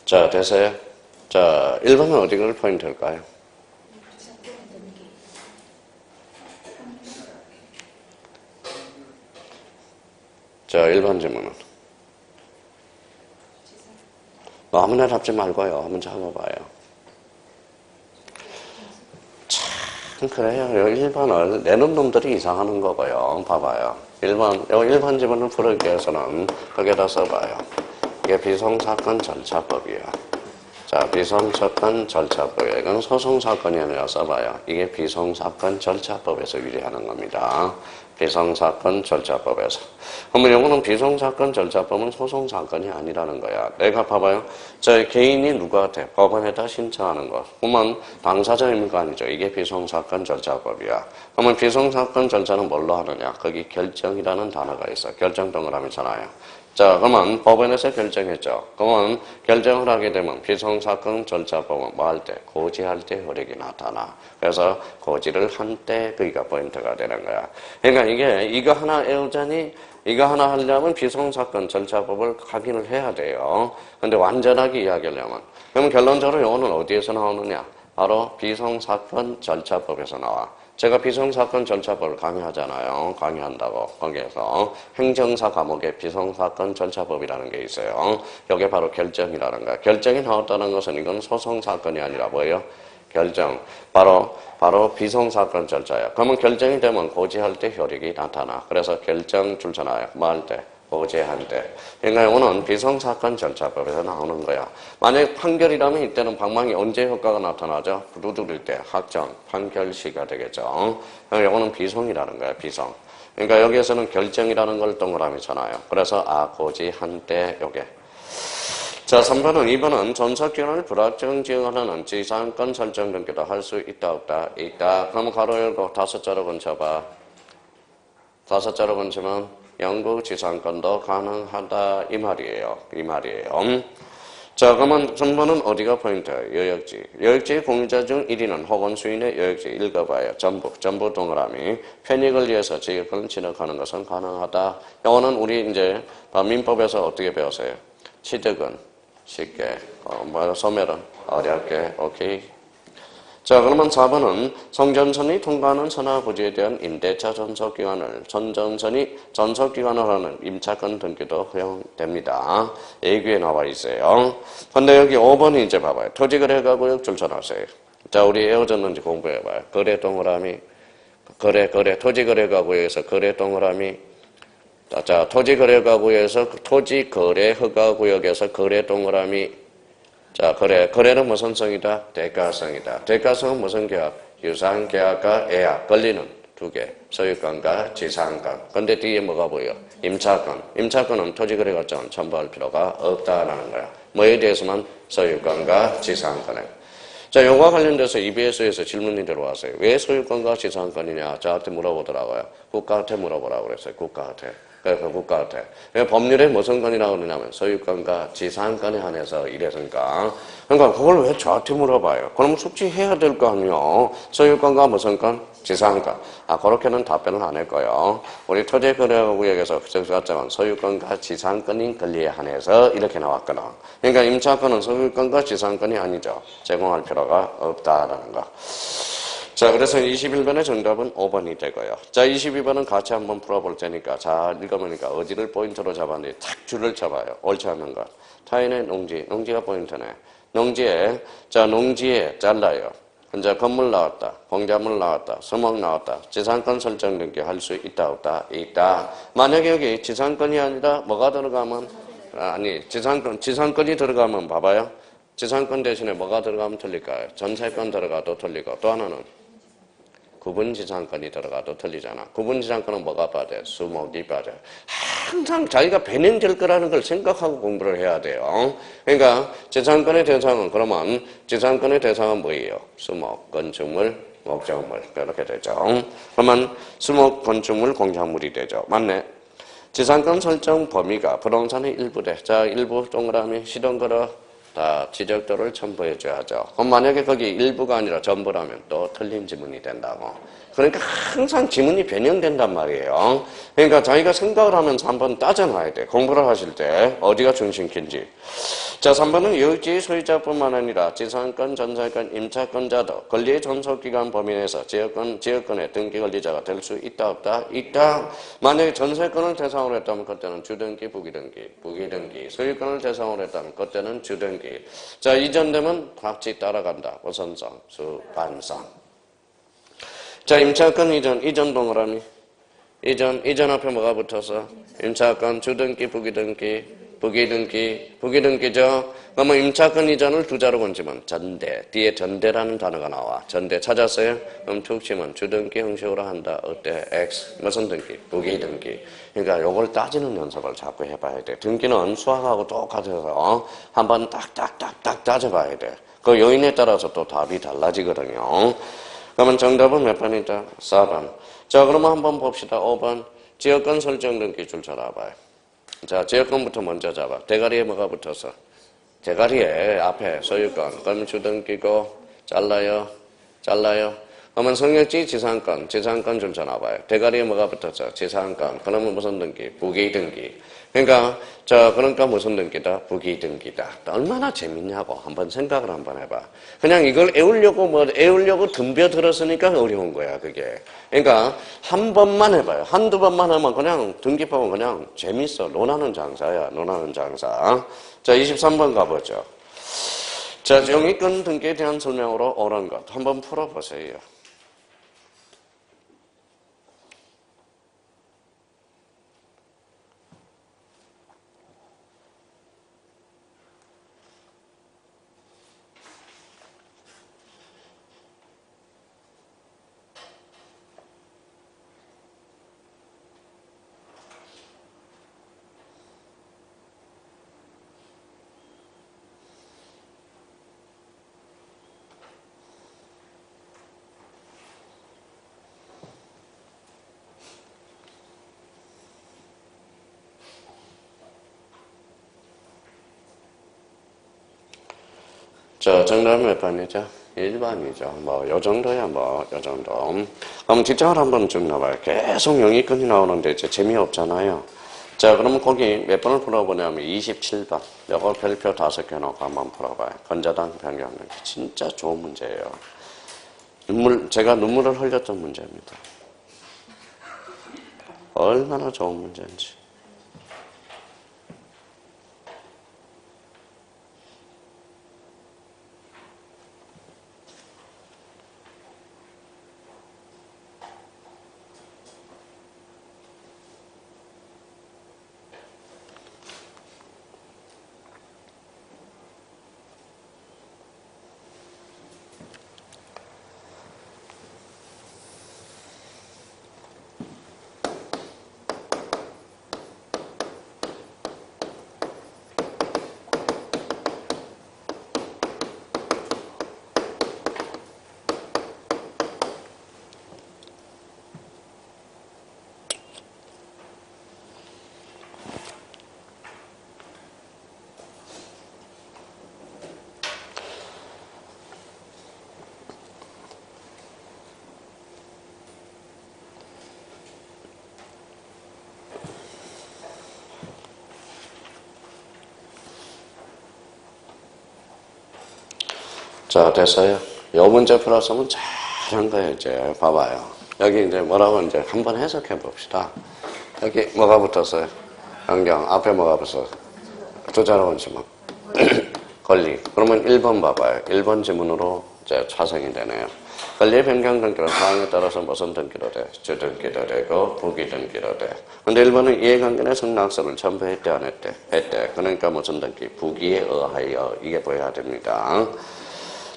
자, 됐어요? 자, 1번은 어디가 포인트일까요? 자, 1번 질문은. 아무나 잡지 말고요. 한번 잡아봐요. 참, 그래요. 1번을 내는 놈들이 이상하는 거고요. 봐봐요. 1번 질문을 풀기 위해서는 거기에다 써봐요. 이게 비송사건 절차법이에요. 자, 비송사건 절차법이에요. 이건 소송사건이 아니라 써봐요. 이게 비송사건 절차법에서 유리하는 겁니다. 비송사건 절차법에서. 그러면 이거는 비송사건 절차법은 소송사건이 아니라는 거야. 내가 봐봐요. 저 개인이 누구한테 법원에다 신청하는 거. 그러면 당사자입니까? 아니죠. 이게 비송사건 절차법이야. 그러면 비송사건 절차는 뭘로 하느냐? 거기 결정이라는 단어가 있어. 결정 동그라미잖아요. 자, 그러면 법원에서 결정했죠. 그러면 결정을 하게 되면 비송사건 절차법은 뭐 할 때? 고지할 때 효력이 나타나. 그래서 고지를 한 때 그게 포인트가 되는 거야. 그러니까 이거 하나 외우자니 이거 하나 하려면 비송사건 절차법을 확인을 해야 돼요. 근데 완전하게 이야기하려면. 그러면 결론적으로 이거는 어디에서 나오느냐? 바로 비송사건 절차법에서 나와. 제가 비송사건 절차법을 강의하잖아요. 강의한다고. 거기에서 행정사 과목에 비송사건 절차법이라는 게 있어요. 이게 바로 결정이라는 거야. 결정이 나왔다는 것은 이건 소송사건이 아니라 뭐예요? 결정. 바로 비송사건 절차야. 그러면 결정이 되면 고지할 때 효력이 나타나. 그래서 결정 출처나요. 뭐 할 때? 고지할 때. 그러니까 이거는 비송사건 절차법에서 나오는 거야. 만약 판결이라면 이때는 방망이 언제 효과가 나타나죠? 두드릴 때 확정, 판결 시가 되겠죠. 그러니까 이거는 비송이라는 거야. 비송. 그러니까 여기에서는 결정이라는 걸 동그라미 쳐놔요. 그래서 고지한 때 요게. 자, 3번은 2번은 전속기간을 불확정지정하는 지상권 설정 등기도 할 수 있다 없다? 있다. 그럼 가로 열고 5자로 건쳐봐. 5자로 건치면 영구 지상권도 가능하다 이 말이에요. 자, 그러면 3번은 어디가 포인트예요? 여역지. 여역지의 공유자 중 1위는 혹은 수인의 여역지 읽어봐요. 전부 동그라미. 편익을 위해서 지역권을 진흙하는 것은 가능하다. 이거는 우리 이제 민법에서 어떻게 배웠어요? 취득은 쉽게, 소멸은 어렵게, 오케이. 자, 그러면 4번은 성전선이 통과하는 선화부지에 대한 임대차 전속기간을 전속기간을 하는 임차권 등기도 허용됩니다. 예규에 나와 있어요. 근데 여기 5번이 이제 봐봐요. 토지거래가구역 출전하세요. 자, 우리 외워졌는지 공부해봐요. 거래 동그라미, 토지거래가구역에서 거래 동그라미. 자, 토지거래가구역에서 토지거래 허가구역에서 거래 동그라미. 자, 거래는 무슨 성이다? 대가성이다. 대가성은 무슨 계약? 유상계약과 예약. 권리는 2개. 소유권과 지상권. 근데 뒤에 뭐가 보여? 임차권. 임차권은 토지거래가점은 첨부할 필요가 없다라는 거야. 뭐에 대해서만? 소유권과 지상권에. 자, 요거와 관련돼서 EBS에서 질문이 들어왔어요. 왜 소유권과 지상권이냐? 저한테 물어보더라고요. 국가한테 물어보라고 그랬어요. 국가한테. 그래서 국가한테. 법률에 무슨 권이라고 그러냐면 소유권과 지상권에 한해서 이랬으니까. 그러니까 그걸 왜 저한테 물어봐요? 그럼 숙지해야 될 거 아니에요. 소유권과 무슨 권? 지상권. 그렇게는 답변을 안 했고요. 우리 토지거래구역에서 적용했지만 소유권과 지상권인 권리에 한해서 이렇게 나왔거든. 그러니까 임차권은 소유권과 지상권이 아니죠. 제공할 필요가 없다라는 거. 자, 그래서 21번의 정답은 5번이 되고요. 자, 22번은 같이 한번 풀어볼 테니까 잘 읽어보니까 어디를 포인트로 잡았는지 탁 줄을 쳐봐요. 옳지 않는 것. 타인의 농지가 포인트네. 농지에 잘라요. 이제 건물 나왔다. 공자물 나왔다. 수목 나왔다. 지상권 설정 등기 할 수 있다, 없다? 있다. 만약에 여기 지상권이 아니라 뭐가 들어가면, 지상권이 들어가면 봐봐요. 지상권 대신에 뭐가 들어가면 틀릴까요? 전세권 들어가도 틀리고, 또 하나는 구분지상권이 들어가도 틀리잖아. 구분지상권은 뭐가 빠져? 수목이 빠져. 항상 자기가 변형될 거라는 걸 생각하고 공부를 해야 돼요. 그러니까 지상권의 대상은 그러면 지상권의 대상은 뭐예요? 수목, 건축물, 목적물 그렇게 되죠. 그러면 수목, 건축물, 공작물이 되죠. 맞네. 지상권 설정 범위가 부동산의 일부래. 자, 일부 동그라미 시동걸어 다 지적도를 첨부해 줘야죠. 그럼 만약에 거기 일부가 아니라 전부라면 또 틀린 지문이 된다고. 그러니까 항상 지문이 변형된단 말이에요. 그러니까 자기가 생각을 하면서 한번 따져놔야 돼. 공부를 하실 때 어디가 중심인지. 자, 3번은 유지 소유자뿐만 아니라 지상권, 전세권, 임차권자도 권리의 존속기간 범위 내에서 지역권의 등기 권리자가 될 수 있다, 없다? 있다. 만약에 전세권을 대상으로 했다면 그때는 주등기, 부기등기. 소유권을 대상으로 했다면 그때는 주등기. 자, 이전되면 각지 따라간다. 우선성, 수반성. 자, 임차권 이전 동그라미. 이전 앞에 뭐가 붙어서? 임차권, 주등기, 부기등기죠. 그러면 임차권 이전을 두 자로 건지면 전대. 뒤에 전대라는 단어가 나와. 전대 찾았어요? 그럼 툭 치면 주등기 형식으로 한다. 어때? X. 무슨 등기? 부기등기. 그러니까 요걸 따지는 연습을 자꾸 해봐야 돼. 등기는 수학하고 똑같아서 한번 딱딱딱딱 따져봐야 돼. 그 요인에 따라서 또 답이 달라지거든요. 그러면 정답은 몇 번이다? 4번. 자, 그러면 한번 봅시다. 5번. 지역권 설정 등기 줄 잡아봐요. 자, 지역권부터 먼저 잡아. 대가리에 뭐가 붙어서? 대가리에 앞에 소유권. 그럼 주등기고, 잘라요. 그러면 성역지 지상권 줄 쳐놔봐요. 대가리에 뭐가 붙었죠? 지상권. 그러면 무슨 등기? 부기등기. 그러니까 무슨 등기다? 부기등기다. 얼마나 재밌냐고 한번 생각을 한번 해봐. 그냥 이걸 애우려고 덤벼들었으니까 어려운 거야, 그게. 그러니까 한 번만 해봐요. 한두 번만 하면 그냥 등기법은 그냥 재밌어. 논하는 장사야, 논하는 장사. 자, 23번 가보죠. 자, 영위권 등기에 대한 설명으로 옳은 것 한번 풀어보세요. 자, 정답은 몇 번이죠? 1번이죠. 요 정도야, 요 정도. 그럼 뒷장을 한번 쭉 나와요. 계속 영위권이 나오는데 이제 재미없잖아요. 자, 그러면 거기 몇 번을 풀어보냐면 27번. 요거 별표 5개 놓고 한번 풀어봐요. 건자단 변경. 진짜 좋은 문제예요. 제가 눈물을 흘렸던 문제입니다. 얼마나 좋은 문제인지. 자, 됐어요. 요 문제 풀었으면 잘한 거예요, 이제. 봐봐요. 여기 이제 뭐라고 이제 한번 해석해 봅시다. 여기 뭐가 붙었어요? 환경. 앞에 뭐가 붙었어요? 두 자로 얹으면. 권리. 그러면 1번 봐봐요. 1번 지문으로 차생이 되네요. 권리 변경 등기는 상황에 따라서 무슨 등기로 돼? 주등기로 되고 부기 등기로 돼. 근데 일본은 이해관계나 승낙서를 첨부했대 안 했대? 했대. 그러니까 무슨 등기? 부기에 의하여 이게 보여야 됩니다.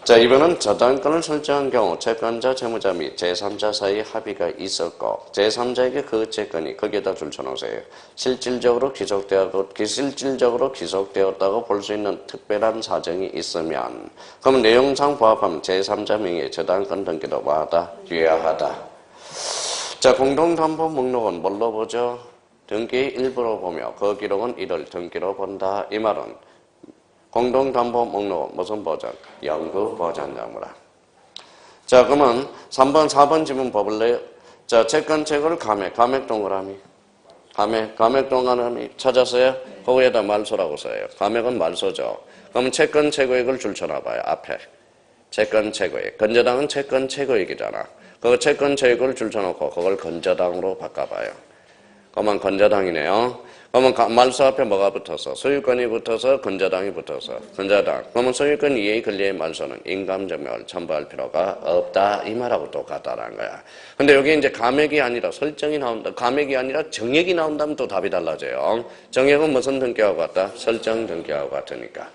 자, 이번은 저당권을 설정한 경우 채권자, 채무자 및 제3자 사이 합의가 있었고 제3자에게 그 채권이 거기에다 줄쳐놓으세요. 실질적으로 기속되었다고 볼 수 있는 특별한 사정이 있으면 그럼 내용상 부합하면 제3자 명의의 저당권 등기도 뭐하다? 유효하다. 자, 공동담보 목록은 뭘로 보죠? 등기 일부로 보며 그 기록은 이를 등기로 본다. 이 말은 공동담보 목록은 무슨 버전? 영구 버전 정보라. 자, 그러면 3번, 4번 지문 봐볼래요? 자, 채권책을 감액 동그라미. 감액 동그라미 찾았어요? 거기에다 말소라고 써요. 감액은 말소죠. 그러면 채권 최고액을 줄쳐놔봐요. 앞에. 채권 최고액. 건저당은 채권 최고액이잖아. 그 채권 최고액을 줄쳐놓고 그걸 건저당으로 바꿔봐요. 그러면 건저당이네요. 그러면 말소 앞에 뭐가 붙어서? 소유권이 붙어서 건저당이 붙어서 건저당. 그러면 소유권 이해 권리의 말소는 인감증명을 첨부할 필요가 없다. 이 말하고 똑같다라는 거야. 근데 여기 이제 감액이 아니라 설정이 나온다. 감액이 아니라 정액이 나온다면 또 답이 달라져요. 정액은 무슨 등기하고 같다? 설정 등기하고 같으니까.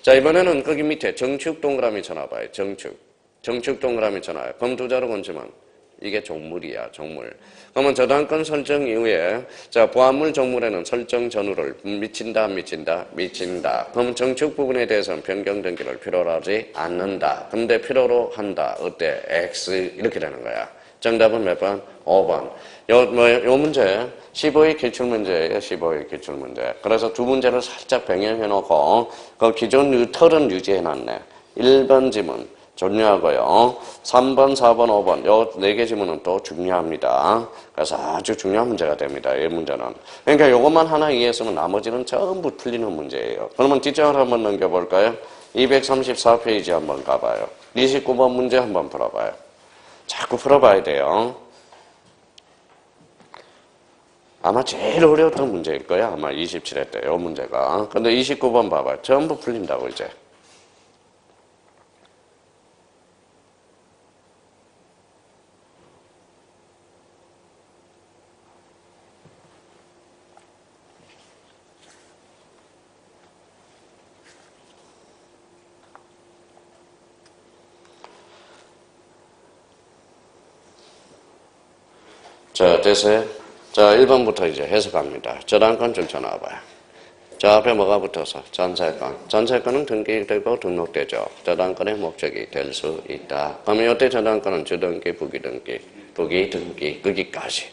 자, 이번에는 거기 밑에 정축 동그라미 쳐놔봐요. 정축 동그라미 쳐놔요. 그럼 두 자로 건지만 이게 종물이야, 종물. 그러면 저당권 설정 이후에 자, 보합물 종물에는 설정 전후를 미친다, 안 미친다? 미친다. 그러면 정축 부분에 대해서는 변경 등기를 필요로 하지 않는다. 근데 필요로 한다. 어때? X 이렇게 되는 거야. 정답은 몇 번? 5번. 요 문제 15의 기출문제예요. 15의 기출문제. 그래서 두 문제를 살짝 병행해 놓고 그 기존 틀은 유지해 놨네. 1번 지문 중요하고요. 3번, 4번, 5번 요 네 개 지문은 또 중요합니다. 그래서 아주 중요한 문제가 됩니다. 이 문제는. 그러니까 요것만 하나 이해했으면 나머지는 전부 틀리는 문제예요. 그러면 뒷장을 한번 넘겨볼까요? 234페이지 한번 가봐요. 29번 문제 한번 풀어봐요. 자꾸 풀어봐야 돼요. 아마 제일 어려웠던 문제일 거야. 아마 27회 때 요 문제가. 근데 29번 봐봐요. 전부 풀린다고 이제. 자, 됐어요? 자, 1번부터 이제 해석합니다. 저당권 줄쳐놔봐요. 자, 앞에 뭐가 붙어서? 전세권. 전세권은 등기되고 등록되죠. 저당권의 목적이 될 수 있다. 그러면 이때 저당권은 주등기, 부기등기, 부기등기, 거기까지.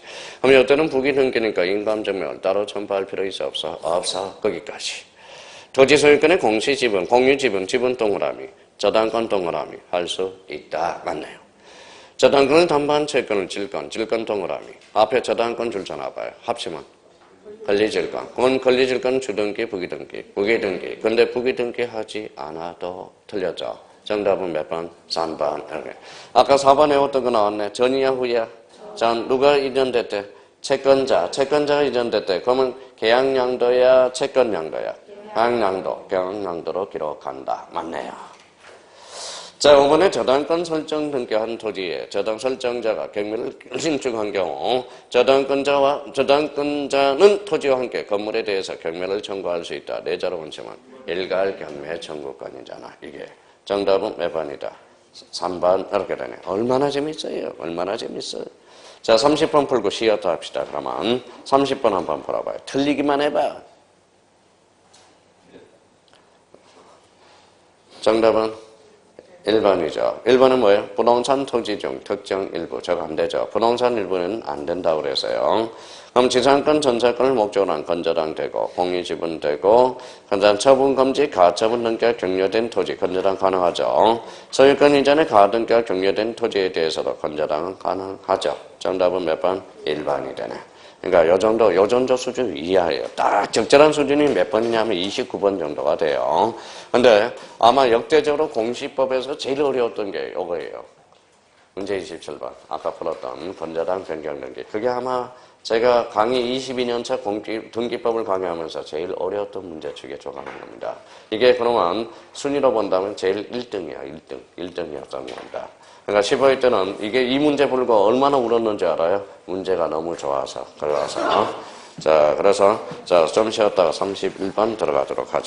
그럼 이때는 부기등기니까 인감증명을 따로 첨부할 필요 있어? 없어? 없어. 거기까지. 토지소유권의 공시지분, 공유지분, 지분 동그라미, 저당권 동그라미 할 수 있다. 맞네요. 저당권을 담보한 채권을 질권 동그라미. 앞에 저당권 줄쳐놔봐요. 합치면 권리질권. 그건 권리질권 주등기, 부기등기. 근데 부기등기 하지 않아도 틀렸죠. 정답은 몇 번? 3번. 이렇게. 아까 4번에 어떤 거 나왔네. 전이야, 후야? 전 누가 이전됐대? 채권자가 이전됐대. 그러면 계약량도야, 채권량도야? 계약량도로 기록한다. 맞네요. 자, 이번에 저당권 설정 등기한 토지에 저당 설정자가 경매를 신청한 경우 저당권자는 토지와 함께 건물에 대해서 경매를 청구할 수 있다. 내자로 본치면 일괄 경매 청구권이잖아. 이게 정답은 몇 번이다? 3번 이렇게 되네. 얼마나 재밌어요. 얼마나 재밌어요. 자, 30번 풀고 쉬었다 합시다. 그러면 30번 한번 풀어봐요. 틀리기만 해봐. 정답은 1번이죠. 1번은 뭐예요? 부동산 토지 중 특정 일부. 저거 안 되죠. 부동산 일부는 안 된다고 그래서요. 그럼 지상권, 전세권을 목적으로 한 건저당 되고, 공유지분 되고, 건전 처분 금지, 가처분 등기가 격려된 토지, 건저당 가능하죠. 소유권 이전에 가등기가 격려된 토지에 대해서도 건저당은 가능하죠. 정답은 몇 번? 1번이 되네. 그러니까 요 정도 수준 이하예요. 딱 적절한 수준이 몇 번이냐면 29번 정도가 돼요. 근데 아마 역대적으로 공시법에서 제일 어려웠던 게 이거예요. 문제 27번. 아까 풀었던 번자당 변경등기. 그게 아마 제가 강의 22년차 등기법을 강의하면서 제일 어려웠던 문제 중에 조각한 겁니다. 이게 그러면 순위로 본다면 제일 1등이야. 1등이었던 겁니다. 그러니까 15회 때는 이게 이 문제 풀고 얼마나 울었는지 알아요? 문제가 너무 좋아서. 그래서 자, 좀 쉬었다가 31번 들어가도록 하죠.